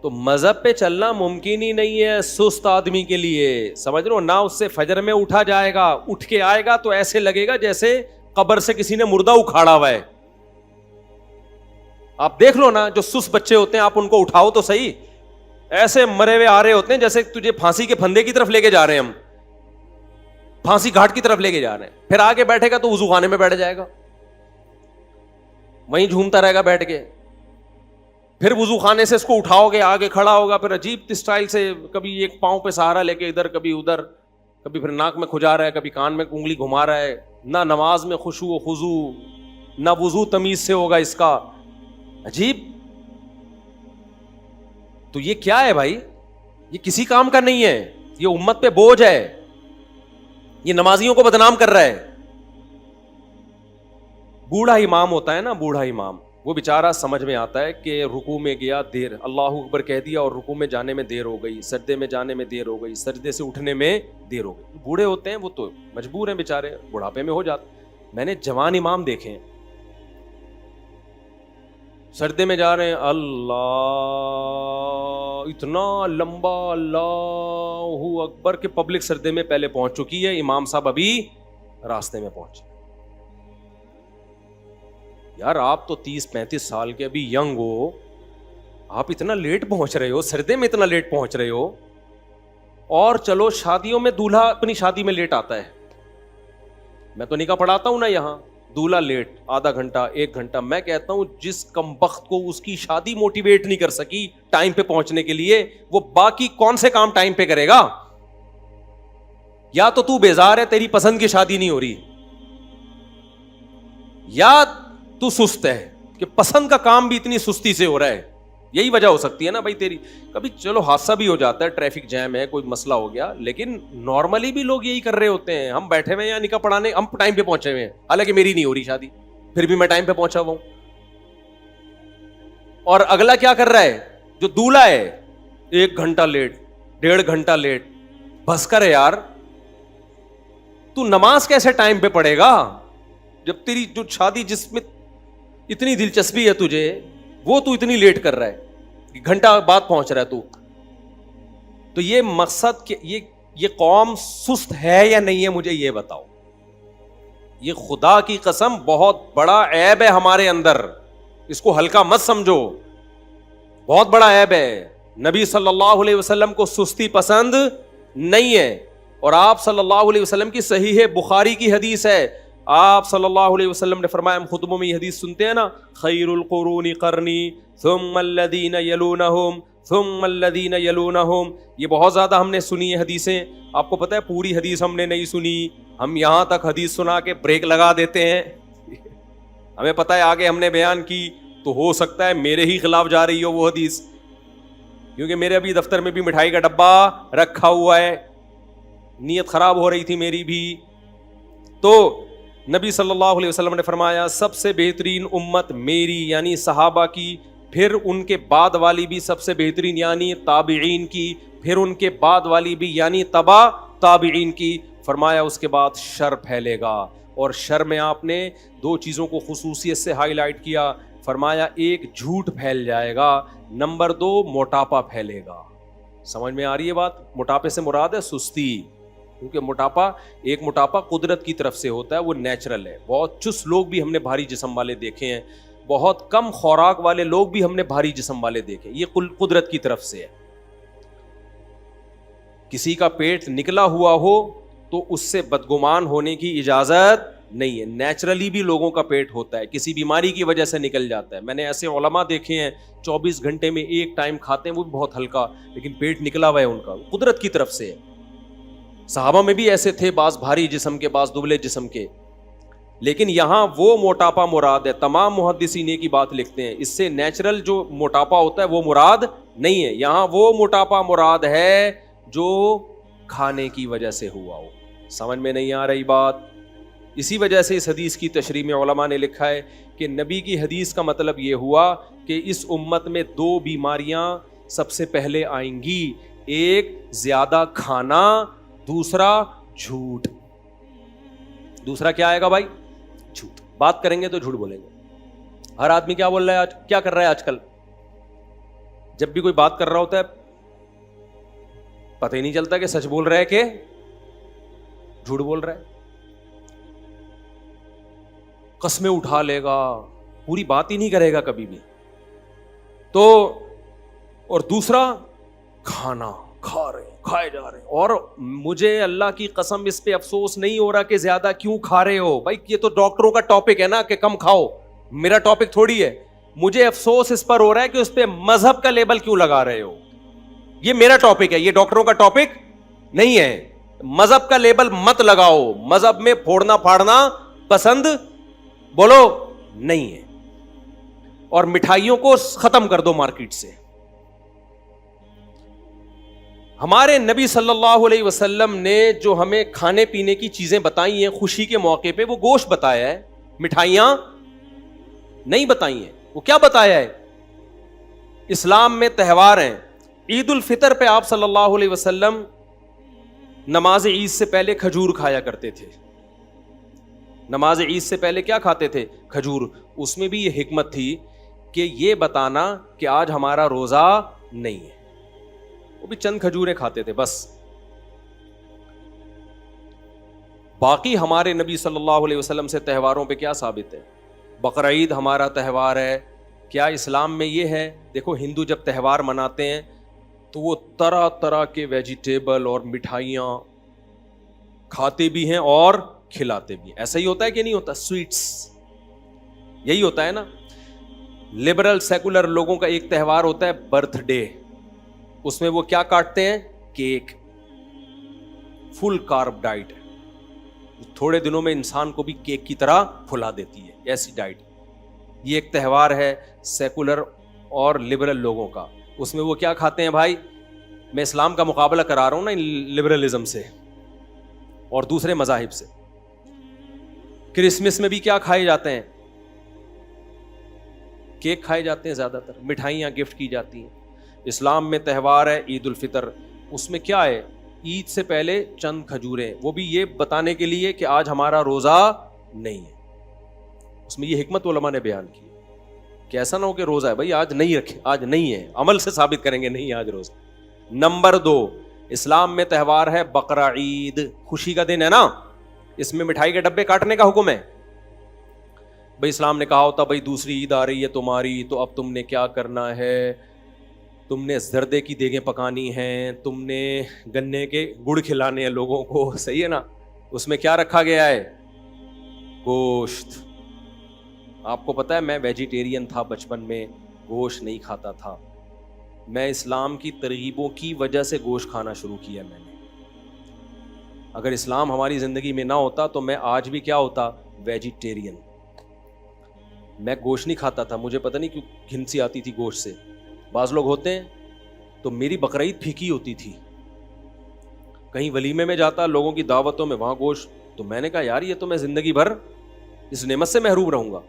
Speaker 2: تو مذہب پہ چلنا ممکن ہی نہیں ہے سست آدمی کے لیے, سمجھ رہے ہو نا. اس سے فجر میں اٹھا جائے گا, اٹھ کے آئے گا تو ایسے لگے گا جیسے قبر سے کسی نے مردہ اکھاڑا ہوا ہے. آپ دیکھ لو نا, جو سست بچے ہوتے ہیں آپ ان کو اٹھاؤ تو صحیح, ایسے مرے ہوئے آ رہے ہوتے ہیں جیسے تجھے پھانسی کے پھندے کی طرف لے کے جا رہے ہیں, ہم پھانسی گھاٹ کی طرف لے کے جا رہے ہیں. پھر آگے بیٹھے گا تو وضو خانے میں بیٹھ جائے گا, وہیں جھومتا رہے گا بیٹھ کے. پھر وضو خانے سے اس کو اٹھاؤ گے, آگے کھڑا ہوگا, پھر عجیب اسٹائل سے کبھی ایک پاؤں پہ سہارا لے کے ادھر, کبھی ادھر, کبھی پھر ناک میں کھجا رہا ہے, کبھی کان میں انگلی گھما رہا ہے. نہ نماز میں خشوع و خضوع, نہ وضو تمیز سے ہوگا اس کا, عجیب. تو یہ کیا ہے بھائی؟ یہ کسی کام کا نہیں ہے, یہ امت پہ بوجھ ہے, یہ نمازیوں کو بدنام کر رہا ہے. بوڑھا امام ہوتا ہے نا, بوڑھا امام, وہ بیچارہ سمجھ میں آتا ہے کہ رکوع میں گیا دیر, اللہ اکبر کہہ دیا اور رکوع میں جانے میں دیر ہو گئی, سجدے میں جانے میں دیر ہو گئی, سجدے سے اٹھنے میں دیر ہو گئی. بوڑھے ہوتے ہیں وہ تو مجبور ہیں بیچارے, بڑھاپے میں ہو جاتے. میں نے جوان امام دیکھے ہیں سجدے میں جا رہے ہیں, اللہ اتنا لمبا اللہ اکبر کہ پبلک سجدے میں پہلے پہنچ چکی ہے, امام صاحب ابھی راستے میں پہنچے. یار آپ تو 30-35 سال کے ابھی ینگ ہو, آپ اتنا لیٹ پہنچ رہے ہو, سردے میں اتنا لیٹ پہنچ رہے ہو. اور چلو شادیوں میں دولہا اپنی شادی میں لیٹ آتا ہے, میں تو نکاح پڑھاتا ہوں نا یہاں, دولہا لیٹ آدھا گھنٹہ 1 گھنٹہ. میں کہتا ہوں جس کمبخت کو اس کی شادی موٹیویٹ نہیں کر سکی ٹائم پہ پہنچنے کے لیے, وہ باقی کون سے کام ٹائم پہ کرے گا؟ یا تو بیزار ہے, تیری پسند کی شادی نہیں ہو رہی, یا تو سست ہے کہ پسند کا کام بھی اتنی سستی سے ہو رہا ہے. یہی وجہ ہو سکتی ہے نا بھائی تیری. کبھی چلو حادثہ بھی ہو جاتا ہے, ٹریفک جیم ہے, کوئی مسئلہ ہو گیا, لیکن نارملی بھی لوگ یہی کر رہے ہوتے ہیں. ہم بیٹھے ہوئے ہیں نکاح پڑھانے, ہم ٹائم پہ پہنچے ہوئے ہیں, حالانکہ میری نہیں ہو رہی شادی, پھر بھی میں ٹائم پہ پہنچا ہوا ہوں. اور اگلا کیا کر رہا ہے جو دولہا ہے, 1 گھنٹہ لیٹ, 1.5 گھنٹہ لیٹ. بس کر یار, تو نماز کیسے ٹائم پہ پڑھے گا جب تیری جو شادی جس میں اتنی دلچسپی ہے تجھے, وہ تو اتنی لیٹ کر رہا ہے, گھنٹہ بعد پہنچ رہا ہے تو. تو یہ مقصد کہ یہ قوم سست ہے یا نہیں ہے, مجھے یہ بتاؤ. یہ خدا کی قسم بہت بڑا عیب ہے ہمارے اندر, اس کو ہلکا مت سمجھو, بہت بڑا عیب ہے. نبی صلی اللہ علیہ وسلم کو سستی پسند نہیں ہے. اور آپ صلی اللہ علیہ وسلم کی صحیح بخاری کی حدیث ہے, آپ صلی اللہ علیہ وسلم نے فرمایا, ہم خطبوں میں یہ حدیث سنتے ہیں نا, خیر القرون قرنی ثم الذین یلونہم ثم الذین یلونہم. یہ بہت زیادہ ہم نے سنی ہے حدیثیں. آپ کو پتہ ہے پوری حدیث ہم نے نہیں سنی, ہم یہاں تک حدیث سنا کے بریک لگا دیتے ہیں. ہمیں پتہ ہے آگے ہم نے بیان کی تو ہو سکتا ہے میرے ہی خلاف جا رہی ہو وہ حدیث, کیونکہ میرے ابھی دفتر میں بھی مٹھائی کا ڈبہ رکھا ہوا ہے, نیت خراب ہو رہی تھی میری بھی. تو نبی صلی اللہ علیہ وسلم نے فرمایا سب سے بہترین امت میری یعنی صحابہ کی, پھر ان کے بعد والی بھی سب سے بہترین یعنی تابعین کی, پھر ان کے بعد والی بھی یعنی تبع تابعین کی. فرمایا اس کے بعد شر پھیلے گا, اور شر میں آپ نے 2 چیزوں کو خصوصیت سے ہائی لائٹ کیا. فرمایا 1 جھوٹ پھیل جائے گا, نمبر 2 موٹاپا پھیلے گا. سمجھ میں آ رہی ہے بات؟ موٹاپے سے مراد ہے سستی, کیونکہ موٹاپا قدرت کی طرف سے ہوتا ہے, وہ نیچرل ہے. بہت چست لوگ بھی ہم نے بھاری جسم والے دیکھے ہیں, بہت کم خوراک والے لوگ بھی ہم نے بھاری جسم والے دیکھے, یہ قدرت کی طرف سے ہے. کسی کا پیٹ نکلا ہوا ہو تو اس سے بدگمان ہونے کی اجازت نہیں ہے. نیچرلی بھی لوگوں کا پیٹ ہوتا ہے, کسی بیماری کی وجہ سے نکل جاتا ہے. میں نے ایسے علماء دیکھے ہیں 24 گھنٹے میں 1 ٹائم کھاتے ہیں, وہ بھی بہت ہلکا, لیکن پیٹ نکلا ہوا ہے ان کا, قدرت کی طرف سے. صحابہ میں بھی ایسے تھے, بعض بھاری جسم کے, بعض دبلے جسم کے. لیکن یہاں وہ موٹاپا مراد ہے. تمام محدثین ایک ہی بات لکھتے ہیں, اس سے نیچرل جو موٹاپا ہوتا ہے وہ مراد نہیں ہے. یہاں وہ موٹاپا مراد ہے جو کھانے کی وجہ سے ہوا ہو. سمجھ میں نہیں آ رہی بات؟ اسی وجہ سے اس حدیث کی تشریح میں علماء نے لکھا ہے کہ نبی کی حدیث کا مطلب یہ ہوا کہ اس امت میں 2 بیماریاں سب سے پہلے آئیں گی, ایک زیادہ کھانا, دوسرا جھوٹ. دوسرا کیا آئے گا بھائی؟ جھوٹ. بات کریں گے تو جھوٹ بولیں گے. ہر آدمی کیا بول رہا ہے آج, کیا کر رہا ہے آج کل؟ جب بھی کوئی بات کر رہا ہوتا ہے پتہ ہی نہیں چلتا کہ سچ بول رہا ہے کہ جھوٹ بول رہا ہے. قسمیں اٹھا لے گا, پوری بات ہی نہیں کرے گا کبھی بھی. تو اور دوسرا کھانا, کھائے جا رہے ہیں. اور مجھے اللہ کی قسم اس پہ افسوس نہیں ہو رہا کہ زیادہ کیوں کھا رہے ہو بھائی, یہ تو ڈاکٹروں کا ٹاپک ہے نا کہ کم کھاؤ, میرا ٹاپک تھوڑی ہے. مجھے افسوس اس پر ہو رہا ہے کہ اس پہ مذہب کا لیبل کیوں لگا رہے ہو. یہ میرا ٹاپک ہے, یہ ڈاکٹروں کا ٹاپک نہیں ہے. مذہب کا لیبل مت لگاؤ, مذہب میں پھوڑنا پھاڑنا پسند بولو نہیں ہے. اور مٹھائیوں کو ختم کر دو مارکیٹ سے. ہمارے نبی صلی اللہ علیہ وسلم نے جو ہمیں کھانے پینے کی چیزیں بتائی ہیں خوشی کے موقع پہ, وہ گوشت بتایا ہے, مٹھائیاں نہیں بتائی ہیں. وہ کیا بتایا ہے؟ اسلام میں تہوار ہیں. عید الفطر پہ آپ صلی اللہ علیہ وسلم نماز عید سے پہلے کھجور کھایا کرتے تھے. نماز عید سے پہلے کیا کھاتے تھے؟ کھجور. اس میں بھی یہ حکمت تھی کہ یہ بتانا کہ آج ہمارا روزہ نہیں ہے. وہ بھی چند کھجوریں کھاتے تھے بس. باقی ہمارے نبی صلی اللہ علیہ وسلم سے تہواروں پہ کیا ثابت ہے؟ بقرعید ہمارا تہوار ہے, کیا اسلام میں یہ ہے؟ دیکھو ہندو جب تہوار مناتے ہیں تو وہ طرح طرح کے ویجیٹیبل اور مٹھائیاں کھاتے بھی ہیں اور کھلاتے بھی ہیں. ایسا ہی ہوتا ہے کہ نہیں ہوتا؟ سویٹس یہی ہوتا ہے نا. لبرل سیکولر لوگوں کا ایک تہوار ہوتا ہے برتھ ڈے. اس میں وہ کیا کاٹتے ہیں؟ کیک. فل کارب ڈائٹ ہے, تھوڑے دنوں میں انسان کو بھی کیک کی طرح پھلا دیتی ہے, ایسی ڈائٹ. یہ ایک تہوار ہے سیکولر اور لبرل لوگوں کا. اس میں وہ کیا کھاتے ہیں بھائی؟ میں اسلام کا مقابلہ کرا رہا ہوں نا لبرلزم سے اور دوسرے مذاہب سے. کرسمس میں بھی کیا کھائے جاتے ہیں؟ کیک کھائے جاتے ہیں, زیادہ تر مٹھائیاں گفٹ کی جاتی ہیں. اسلام میں تہوار ہے عید الفطر. اس میں کیا ہے؟ عید سے پہلے چند کھجوریں, وہ بھی یہ بتانے کے لیے کہ آج ہمارا روزہ نہیں ہے. اس میں یہ حکمت علماء نے بیان کی کہ ایسا نہ ہو کہ روزہ ہے بھائی آج نہیں رکھے, آج نہیں ہے, عمل سے ثابت کریں گے نہیں آج روزہ. نمبر 2, اسلام میں تہوار ہے بقرہ عید, خوشی کا دن ہے نا. اس میں مٹھائی کے ڈبے کاٹنے کا حکم ہے. بھائی اسلام نے کہا ہوتا بھائی دوسری عید آ رہی ہے تمہاری, تو اب تم نے کیا کرنا ہے, تم نے زردے کی دیگیں پکانی ہیں, تم نے گنے کے گڑ کھلانے ہیں لوگوں کو, صحیح ہے نا. اس میں کیا رکھا گیا ہے؟ گوشت. آپ کو پتا ہے میں ویجیٹیرین تھا بچپن میں, گوشت نہیں کھاتا تھا. میں اسلام کی ترغیبوں کی وجہ سے گوشت کھانا شروع کیا میں نے. اگر اسلام ہماری زندگی میں نہ ہوتا تو میں آج بھی کیا ہوتا؟ ویجیٹیرین. میں گوشت نہیں کھاتا تھا, مجھے پتہ نہیں کیوں گھن سی آتی تھی گوشت سے. بعض لوگ ہوتے ہیں تو میری بقرعید پھیکی ہوتی تھی. کہیں ولیمے میں جاتا, لوگوں کی دعوتوں میں, وہاں گوشت, تو میں نے کہا یار یہ تو میں زندگی بھر اس نعمت سے محروم رہوں گا.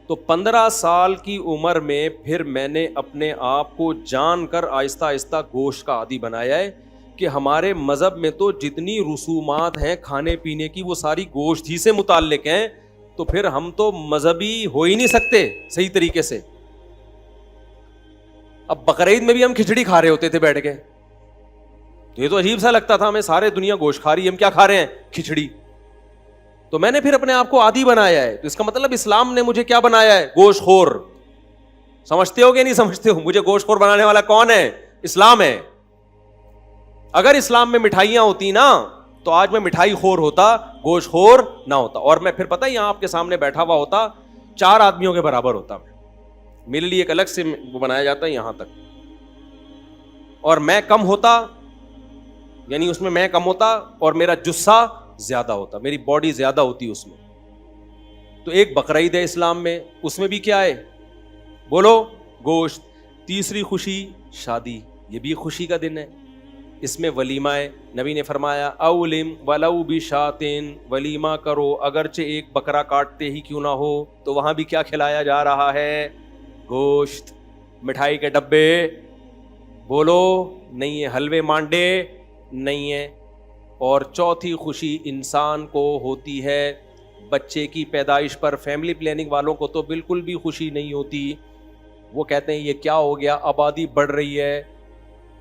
Speaker 2: تو 15 سال کی عمر میں پھر میں نے اپنے آپ کو جان کر آہستہ آہستہ گوشت کا عادی بنایا ہے کہ ہمارے مذہب میں تو جتنی رسومات ہیں کھانے پینے کی وہ ساری گوشت ہی سے متعلق ہیں. تو پھر ہم تو مذہبی ہو ہی نہیں سکتے صحیح طریقے سے. اب بقرعید میں بھی ہم کھچڑی کھا رہے ہوتے تھے بیٹھ کے, یہ تو عجیب سا لگتا تھا, ہمیں سارے دنیا گوشت کھا رہی ہے, ہم کیا کھا رہے ہیں؟ کھچڑی. تو میں نے پھر اپنے آپ کو عادی بنایا ہے. تو اس کا مطلب اسلام نے مجھے کیا بنایا ہے؟ گوشت خور. سمجھتے ہو کہ نہیں سمجھتے ہو؟ مجھے گوشت خور بنانے والا کون ہے؟ اسلام ہے. اگر اسلام میں مٹھائیاں ہوتی نا تو آج میں مٹھائی خور ہوتا, گوشت خور نہ ہوتا. اور میں پھر پتہ یہاں آپ کے سامنے بیٹھا ہوا ہوتا, 4 آدمیوں کے برابر ہوتا. میرے لیے ایک الگ سے وہ بنایا جاتا ہے یہاں تک, اور میں کم ہوتا, یعنی اس میں میں کم ہوتا اور میرا جسہ زیادہ ہوتا, میری باڈی زیادہ ہوتی اس میں. تو ایک بقرعید ہے اسلام میں, اس میں بھی کیا ہے؟ بولو, گوشت. تیسری خوشی شادی, یہ بھی خوشی کا دن ہے. اس میں ولیمہ ہے. نبی نے فرمایا اولم ولو بشاتن, ولیمہ کرو اگرچہ ایک بکرا کاٹتے ہی کیوں نہ ہو. تو وہاں بھی کیا کھلایا جا رہا ہے؟ گوشت. مٹھائی کے ڈبے بولو نہیں ہے, حلوے مانڈے نہیں ہے. اور چوتھی خوشی انسان کو ہوتی ہے بچے کی پیدائش پر. فیملی پلاننگ والوں کو تو بالکل بھی خوشی نہیں ہوتی. وہ کہتے ہیں یہ کیا ہو گیا, آبادی بڑھ رہی ہے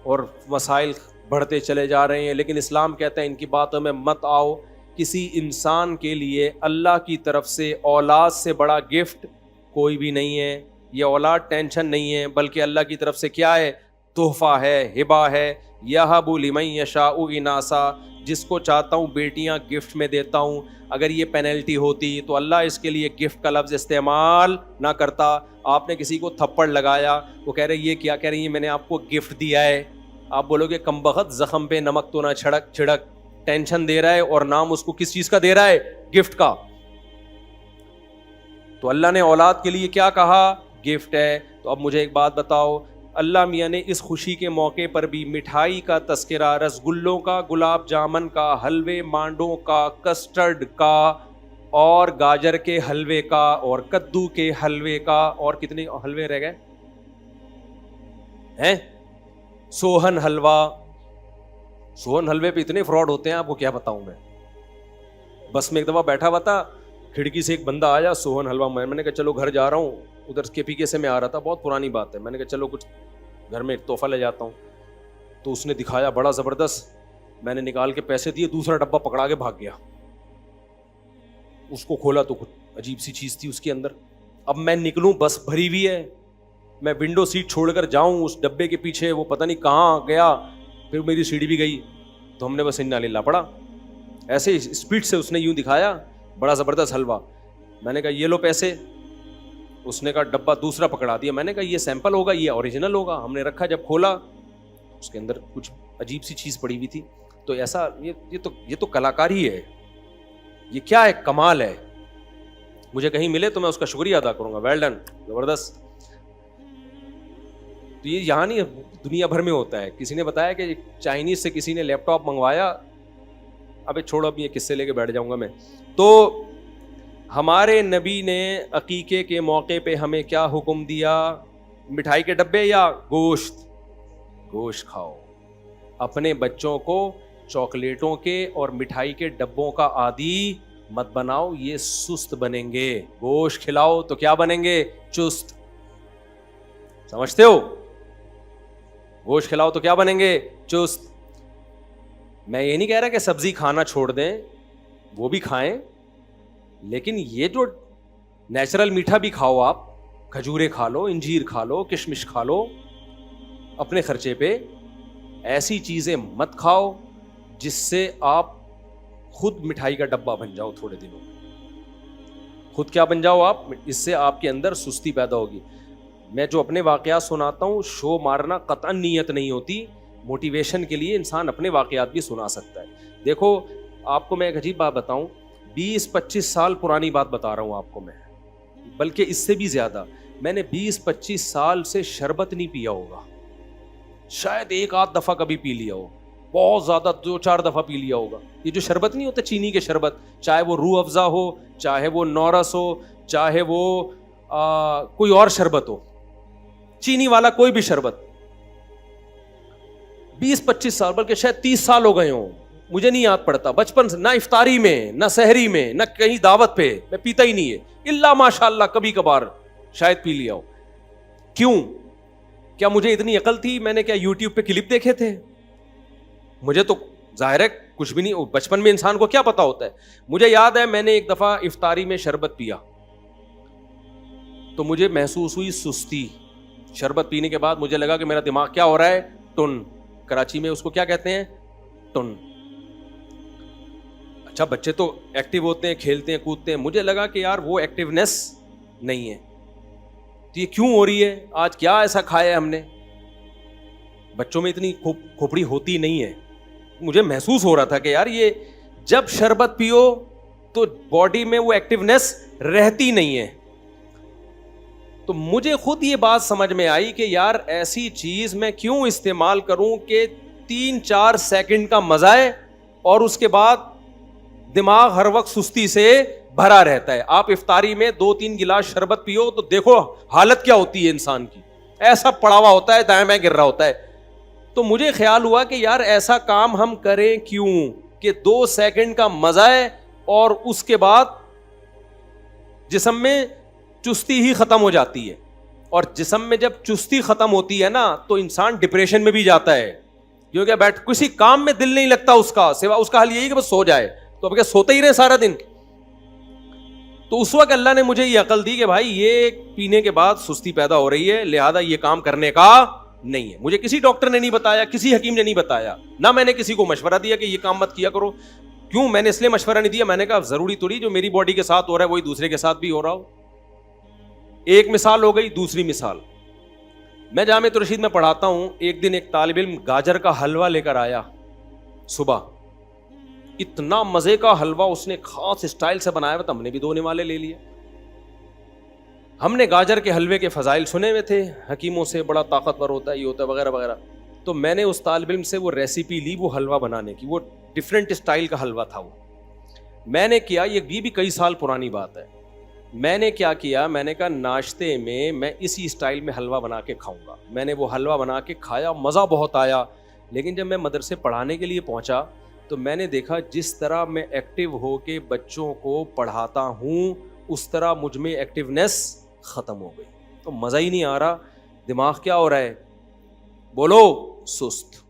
Speaker 2: اور مسائل بڑھتے چلے جا رہے ہیں. لیکن اسلام کہتا ہے ان کی باتوں میں مت آؤ. کسی انسان کے لیے اللہ کی طرف سے اولاد سے بڑا گفٹ کوئی بھی نہیں ہے. یہ اولاد ٹینشن نہیں ہے, بلکہ اللہ کی طرف سے کیا ہے؟ تحفہ ہے, ہبہ ہے. یہب لمن یشاء اناسا, جس کو چاہتا ہوں بیٹیاں گفٹ میں دیتا ہوں. اگر یہ پینلٹی ہوتی تو اللہ اس کے لیے گفٹ کا لفظ استعمال نہ کرتا. آپ نے کسی کو تھپڑ لگایا, وہ کہہ رہے یہ کیا کہہ رہی ہے, میں نے آپ کو گفٹ دیا ہے. آپ بولو گے کم بخت زخم پہ نمک تو نہ چھڑک, ٹینشن دے رہا ہے اور نام اس کو کس چیز کا دے رہا ہے؟ گفٹ کا. تو اللہ نے اولاد کے لیے کیا کہا؟ گفٹ ہے. تو اب مجھے ایک بات بتاؤ, اللہ میاں نے اس خوشی کے موقع پر بھی مٹھائی کا تذکرہ, رسگلوں کا, گلاب جامن کا, حلوے مانڈوں کا, کسٹرڈ کا, اور گاجر کے حلوے کا, اور کدو کے حلوے کا, اور کتنے حلوے رہ گئے ہیں؟ سوہن حلوہ. سوہن حلوے پہ اتنے فراڈ ہوتے ہیں آپ کو کیا بتاؤں میں. بس میں ایک دفعہ بیٹھا ہوا تھا, کھڑکی سے ایک بندہ آیا, سوہن حلوہ. میں نے کہا چلو گھر جا رہا ہوں, ادھر کے پی کے سے میں آ رہا تھا, بہت پرانی بات ہے. میں نے کہا چلو کچھ گھر میں ایک تحفہ لے جاتا ہوں. تو اس نے دکھایا بڑا زبردست, میں نے نکال کے پیسے دیے, دوسرا ڈبہ پکڑا کے بھاگ گیا. اس کو کھولا تو کچھ عجیب سی چیز تھی اس کے اندر. اب میں نکلوں, بس بھری ہوئی ہے, میں ونڈو سیٹ چھوڑ کر جاؤں اس ڈبے کے پیچھے, وہ پتہ نہیں کہاں گیا, پھر میری سیڑھی بھی گئی, تو ہم نے بس انا للہ پڑا. ایسے اسپیڈ سے اس نے یوں دکھایا, بڑا زبردست حلوہ. میں نے کہا یہ لو پیسے. اس نے کہا ڈبہ دوسرا پکڑا دیا. میں نے کہا یہ سیمپل ہوگا, یہ اوریجنل ہوگا. ہم نے رکھا, جب کھولا اس کے اندر کچھ عجیب سی چیز پڑی ہوئی تھی. تو ایسا یہ تو کلاکاری ہے, یہ کیا ہے, کمال ہے. مجھے کہیں ملے تو میں اس کا شکریہ ادا کروں گا, ویل ڈن, زبردست. تو یہ یہاں نہیں, دنیا بھر میں ہوتا ہے. کسی نے بتایا کہ چائنیز سے کسی نے لیپ ٹاپ منگوایا, ابے چھوڑو اب یہ قصے لے کے بیٹھ جاؤں گا میں. تو ہمارے نبی نے عقیقے کے موقع پہ ہمیں کیا حکم دیا؟ مٹھائی کے ڈبے یا گوشت؟ گوشت کھاؤ. اپنے بچوں کو چاکلیٹوں کے اور مٹھائی کے ڈبوں کا عادی مت بناؤ, یہ سست بنیں گے. گوشت کھلاؤ تو کیا بنیں گے؟ چست. سمجھتے ہو؟ گوشت کھلاؤ تو کیا بنیں گے؟ چست. میں یہ نہیں کہہ رہا کہ سبزی کھانا چھوڑ دیں, وہ بھی کھائیں, لیکن یہ جو نیچرل میٹھا بھی کھاؤ. آپ کھجورے کھا لو, انجیر کھا لو, کشمش کھا لو اپنے خرچے پہ. ایسی چیزیں مت کھاؤ جس سے آپ خود مٹھائی کا ڈبہ بن جاؤ. تھوڑے دنوں میں خود کیا بن جاؤ آپ, اس سے آپ کے اندر سستی پیدا ہوگی. میں جو اپنے واقعات سناتا ہوں, شو مارنا قطعاً نیت نہیں ہوتی. موٹیویشن کے لیے انسان اپنے واقعات بھی سنا سکتا ہے. دیکھو آپ کو میں ایک عجیب بات بتاؤں, 20-25 سال پرانی بات بتا رہا ہوں آپ کو میں, بلکہ اس سے بھی زیادہ. میں نے 20-25 سال سے شربت نہیں پیا ہوگا, شاید ایک آدھ دفعہ کبھی پی لیا ہو, بہت زیادہ 2-4 دفعہ پی لیا ہوگا. یہ جو شربت نہیں ہوتا چینی کے شربت, چاہے وہ روح افزا ہو, چاہے وہ نورس ہو, چاہے وہ کوئی اور شربت ہو, چینی والا کوئی بھی شربت, 20-25 سال بلکہ شاید 30 سال ہو گئے ہوں, مجھے نہیں یاد پڑتا. بچپن سے نہ افطاری میں, نہ سحری میں, نہ کہیں دعوت پہ میں پیتا ہی نہیں ہے, الا ماشاء اللہ کبھی کبھار شاید پی لیا ہو. کیوں؟ کیا مجھے اتنی عقل تھی؟ میں نے کیا یوٹیوب پہ کلپ دیکھے تھے؟ مجھے تو ظاہر ہے کچھ بھی نہیں, بچپن میں انسان کو کیا پتا ہوتا ہے. مجھے یاد ہے میں نے ایک دفعہ افطاری میں شربت پیا تو مجھے محسوس ہوئی سستی. شربت پینے کے بعد مجھے لگا کہ میرا دماغ کیا ہو رہا ہے, ٹن. کراچی میں اس کو کیا کہتے ہیں؟ ٹن. اچھا بچے تو ایکٹیو ہوتے ہیں, کھیلتے ہیں, کودتے ہیں, مجھے لگا کہ یار وہ ایکٹیونیس نہیں ہے. تو یہ کیوں ہو رہی ہے؟ آج کیا ایسا کھایا ہے ہم نے؟ بچوں میں اتنی کھوپڑی ہوتی نہیں ہے. مجھے محسوس ہو رہا تھا کہ یار یہ جب شربت پیو تو باڈی میں وہ ایکٹیونیس رہتی نہیں ہے. تو مجھے خود یہ بات سمجھ میں آئی کہ یار ایسی چیز میں کیوں استعمال کروں کہ 3-4 سیکنڈ کا مزہ ہے اور اس کے بعد دماغ ہر وقت سستی سے بھرا رہتا ہے. آپ افطاری میں 2-3 گلاس شربت پیو تو دیکھو حالت کیا ہوتی ہے انسان کی, ایسا پڑا ہوا ہوتا ہے, دائیں بائیں گر رہا ہوتا ہے. تو مجھے خیال ہوا کہ یار ایسا کام ہم کریں کیوں کہ 2 سیکنڈ کا مزہ ہے اور اس کے بعد جسم میں چستی ہی ختم ہو جاتی ہے. اور جسم میں جب چستی ختم ہوتی ہے نا تو انسان ڈپریشن میں بھی جاتا ہے, کیونکہ بیٹھ کسی کام میں دل نہیں لگتا اس کا, سوا اس کا حل یہی کہ بس سو جائے. تو اب کیا سوتے ہی رہے سارا دن؟ تو اس وقت اللہ نے مجھے یہ عقل دی کہ بھائی یہ پینے کے بعد سستی پیدا ہو رہی ہے, لہذا یہ کام کرنے کا نہیں ہے. مجھے کسی ڈاکٹر نے نہیں بتایا, کسی حکیم نے نہیں بتایا, نہ میں نے کسی کو مشورہ دیا کہ یہ کام مت کیا کرو. کیوں؟ میں نے اس لیے مشورہ نہیں دیا, میں نے کہا ضروری تھوڑی جو میری باڈی کے ساتھ ہو رہا ہے وہی دوسرے کے ساتھ بھی ہو رہا ہو. ایک مثال ہو گئی. دوسری مثال, میں جامعہ رشید میں پڑھاتا ہوں. ایک دن ایک طالب علم گاجر کا حلوہ لے کر آیا صبح. اتنا مزے کا حلوہ اس نے خاص اسٹائل سے بنایا ہوا تھا, ہم نے بھی 2 نوالے لے لیے. ہم نے گاجر کے حلوے کے فضائل سنے ہوئے تھے حکیموں سے, بڑا طاقتور ہوتا ہے, یہ ہوتا ہے وغیرہ وغیرہ. تو میں نے اس طالب علم سے وہ ریسیپی لی وہ حلوہ بنانے کی. وہ ڈفرینٹ اسٹائل کا حلوہ تھا. وہ میں نے کیا, یہ بھی کئی سال پرانی بات ہے. میں نے کیا کیا, میں نے کہا ناشتے میں اسی اسٹائل میں حلوہ بنا کے کھاؤں گا. میں نے وہ حلوہ بنا کے کھایا, مزہ بہت آیا. لیکن جب میں مدرسے پڑھانے کے لیے پہنچا تو میں نے دیکھا جس طرح میں ایکٹیو ہو کے بچوں کو پڑھاتا ہوں اس طرح مجھ میں ایکٹیونیس ختم ہو گئی. تو مزہ ہی نہیں آ رہا. دماغ کیا ہو رہا ہے؟ بولو, سست.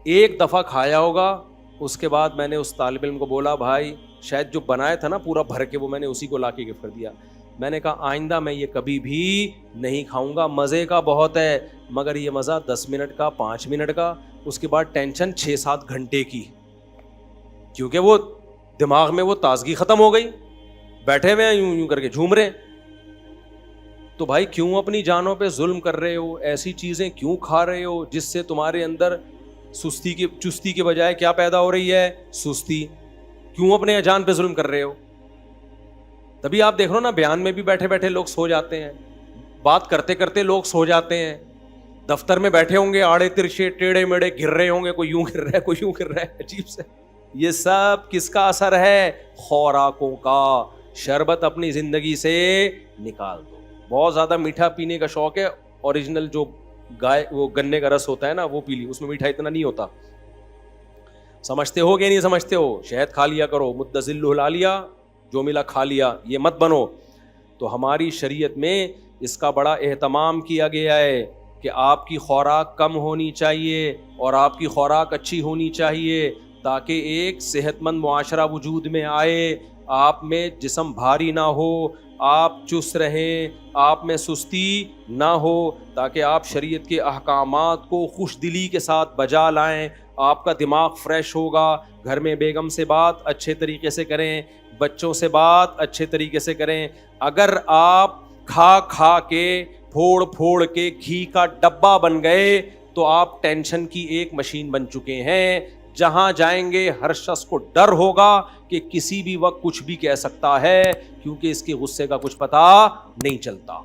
Speaker 2: ایک دفعہ کھایا ہوگا, اس کے بعد میں نے اس طالب علم کو بولا بھائی شاید جو بنایا تھا نا پورا بھر کے وہ میں نے اسی کو لا کے گفٹ کر دیا. میں نے کہا آئندہ میں یہ کبھی بھی نہیں کھاؤں گا. مزے کا بہت ہے مگر یہ مزہ 10 منٹ کا 5 منٹ کا, اس کے بعد ٹینشن 6-7 گھنٹے کی, کیونکہ وہ دماغ میں وہ تازگی ختم ہو گئی, بیٹھے ہوئے ہیں یوں کر کے جھوم رہے ہیں. تو بھائی کیوں اپنی جانوں پہ ظلم کر رہے ہو؟ ایسی چیزیں کیوں کھا رہے ہو جس سے تمہارے اندر چستی کے بجائے کیا پیدا ہو رہی ہے؟ سستی. کیوں اپنے جان پہ ظلم کر رہے ہو؟ تبھی آپ دیکھ رہے ہو نا, بیان میں بھی بیٹھے بیٹھے لوگ سو جاتے ہیں, بات کرتے کرتے لوگ سو جاتے ہیں, دفتر میں بیٹھے ہوں گے آڑے ترچے ٹیڑھے میڑے گر رہے ہوں گے, کوئی یوں گر رہا ہے کوئی یوں گر رہا ہے, عجیب سے. یہ سب کس کا اثر ہے؟ خوراکوں کا. شربت اپنی زندگی سے نکال دو. بہت زیادہ میٹھا پینے کا شوق ہے, اوریجنل جو وہ گنے کا رس ہوتا ہے نا وہ پی لی, اس میں میٹھا اتنا نہیں ہوتا. سمجھتے ہو کہ نہیں سمجھتے ہو؟ شہد کھا لیا کرو, مدذل ہلا لیا, جو ملا کھا لیا, یہ مت بنو. تو ہماری شریعت میں اس کا بڑا اہتمام کیا گیا ہے کہ آپ کی خوراک کم ہونی چاہیے اور آپ کی خوراک اچھی ہونی چاہیے, تاکہ ایک صحت مند معاشرہ وجود میں آئے. آپ میں جسم بھاری نہ ہو, آپ چست رہیں, آپ میں سستی نہ ہو, تاکہ آپ شریعت کے احکامات کو خوش دلی کے ساتھ بجا لائیں. آپ کا دماغ فریش ہوگا. گھر میں بیگم سے بات اچھے طریقے سے کریں, بچوں سے بات اچھے طریقے سے کریں. اگر آپ کھا کھا کے پھوڑ کے گھی کا ڈبہ بن گئے تو آپ ٹینشن کی ایک مشین بن چکے ہیں. جہاں جائیں گے ہر شخص کو ڈر ہوگا کہ کسی بھی وقت کچھ بھی کہہ سکتا ہے, کیونکہ اس کے غصے کا کچھ پتہ نہیں چلتا.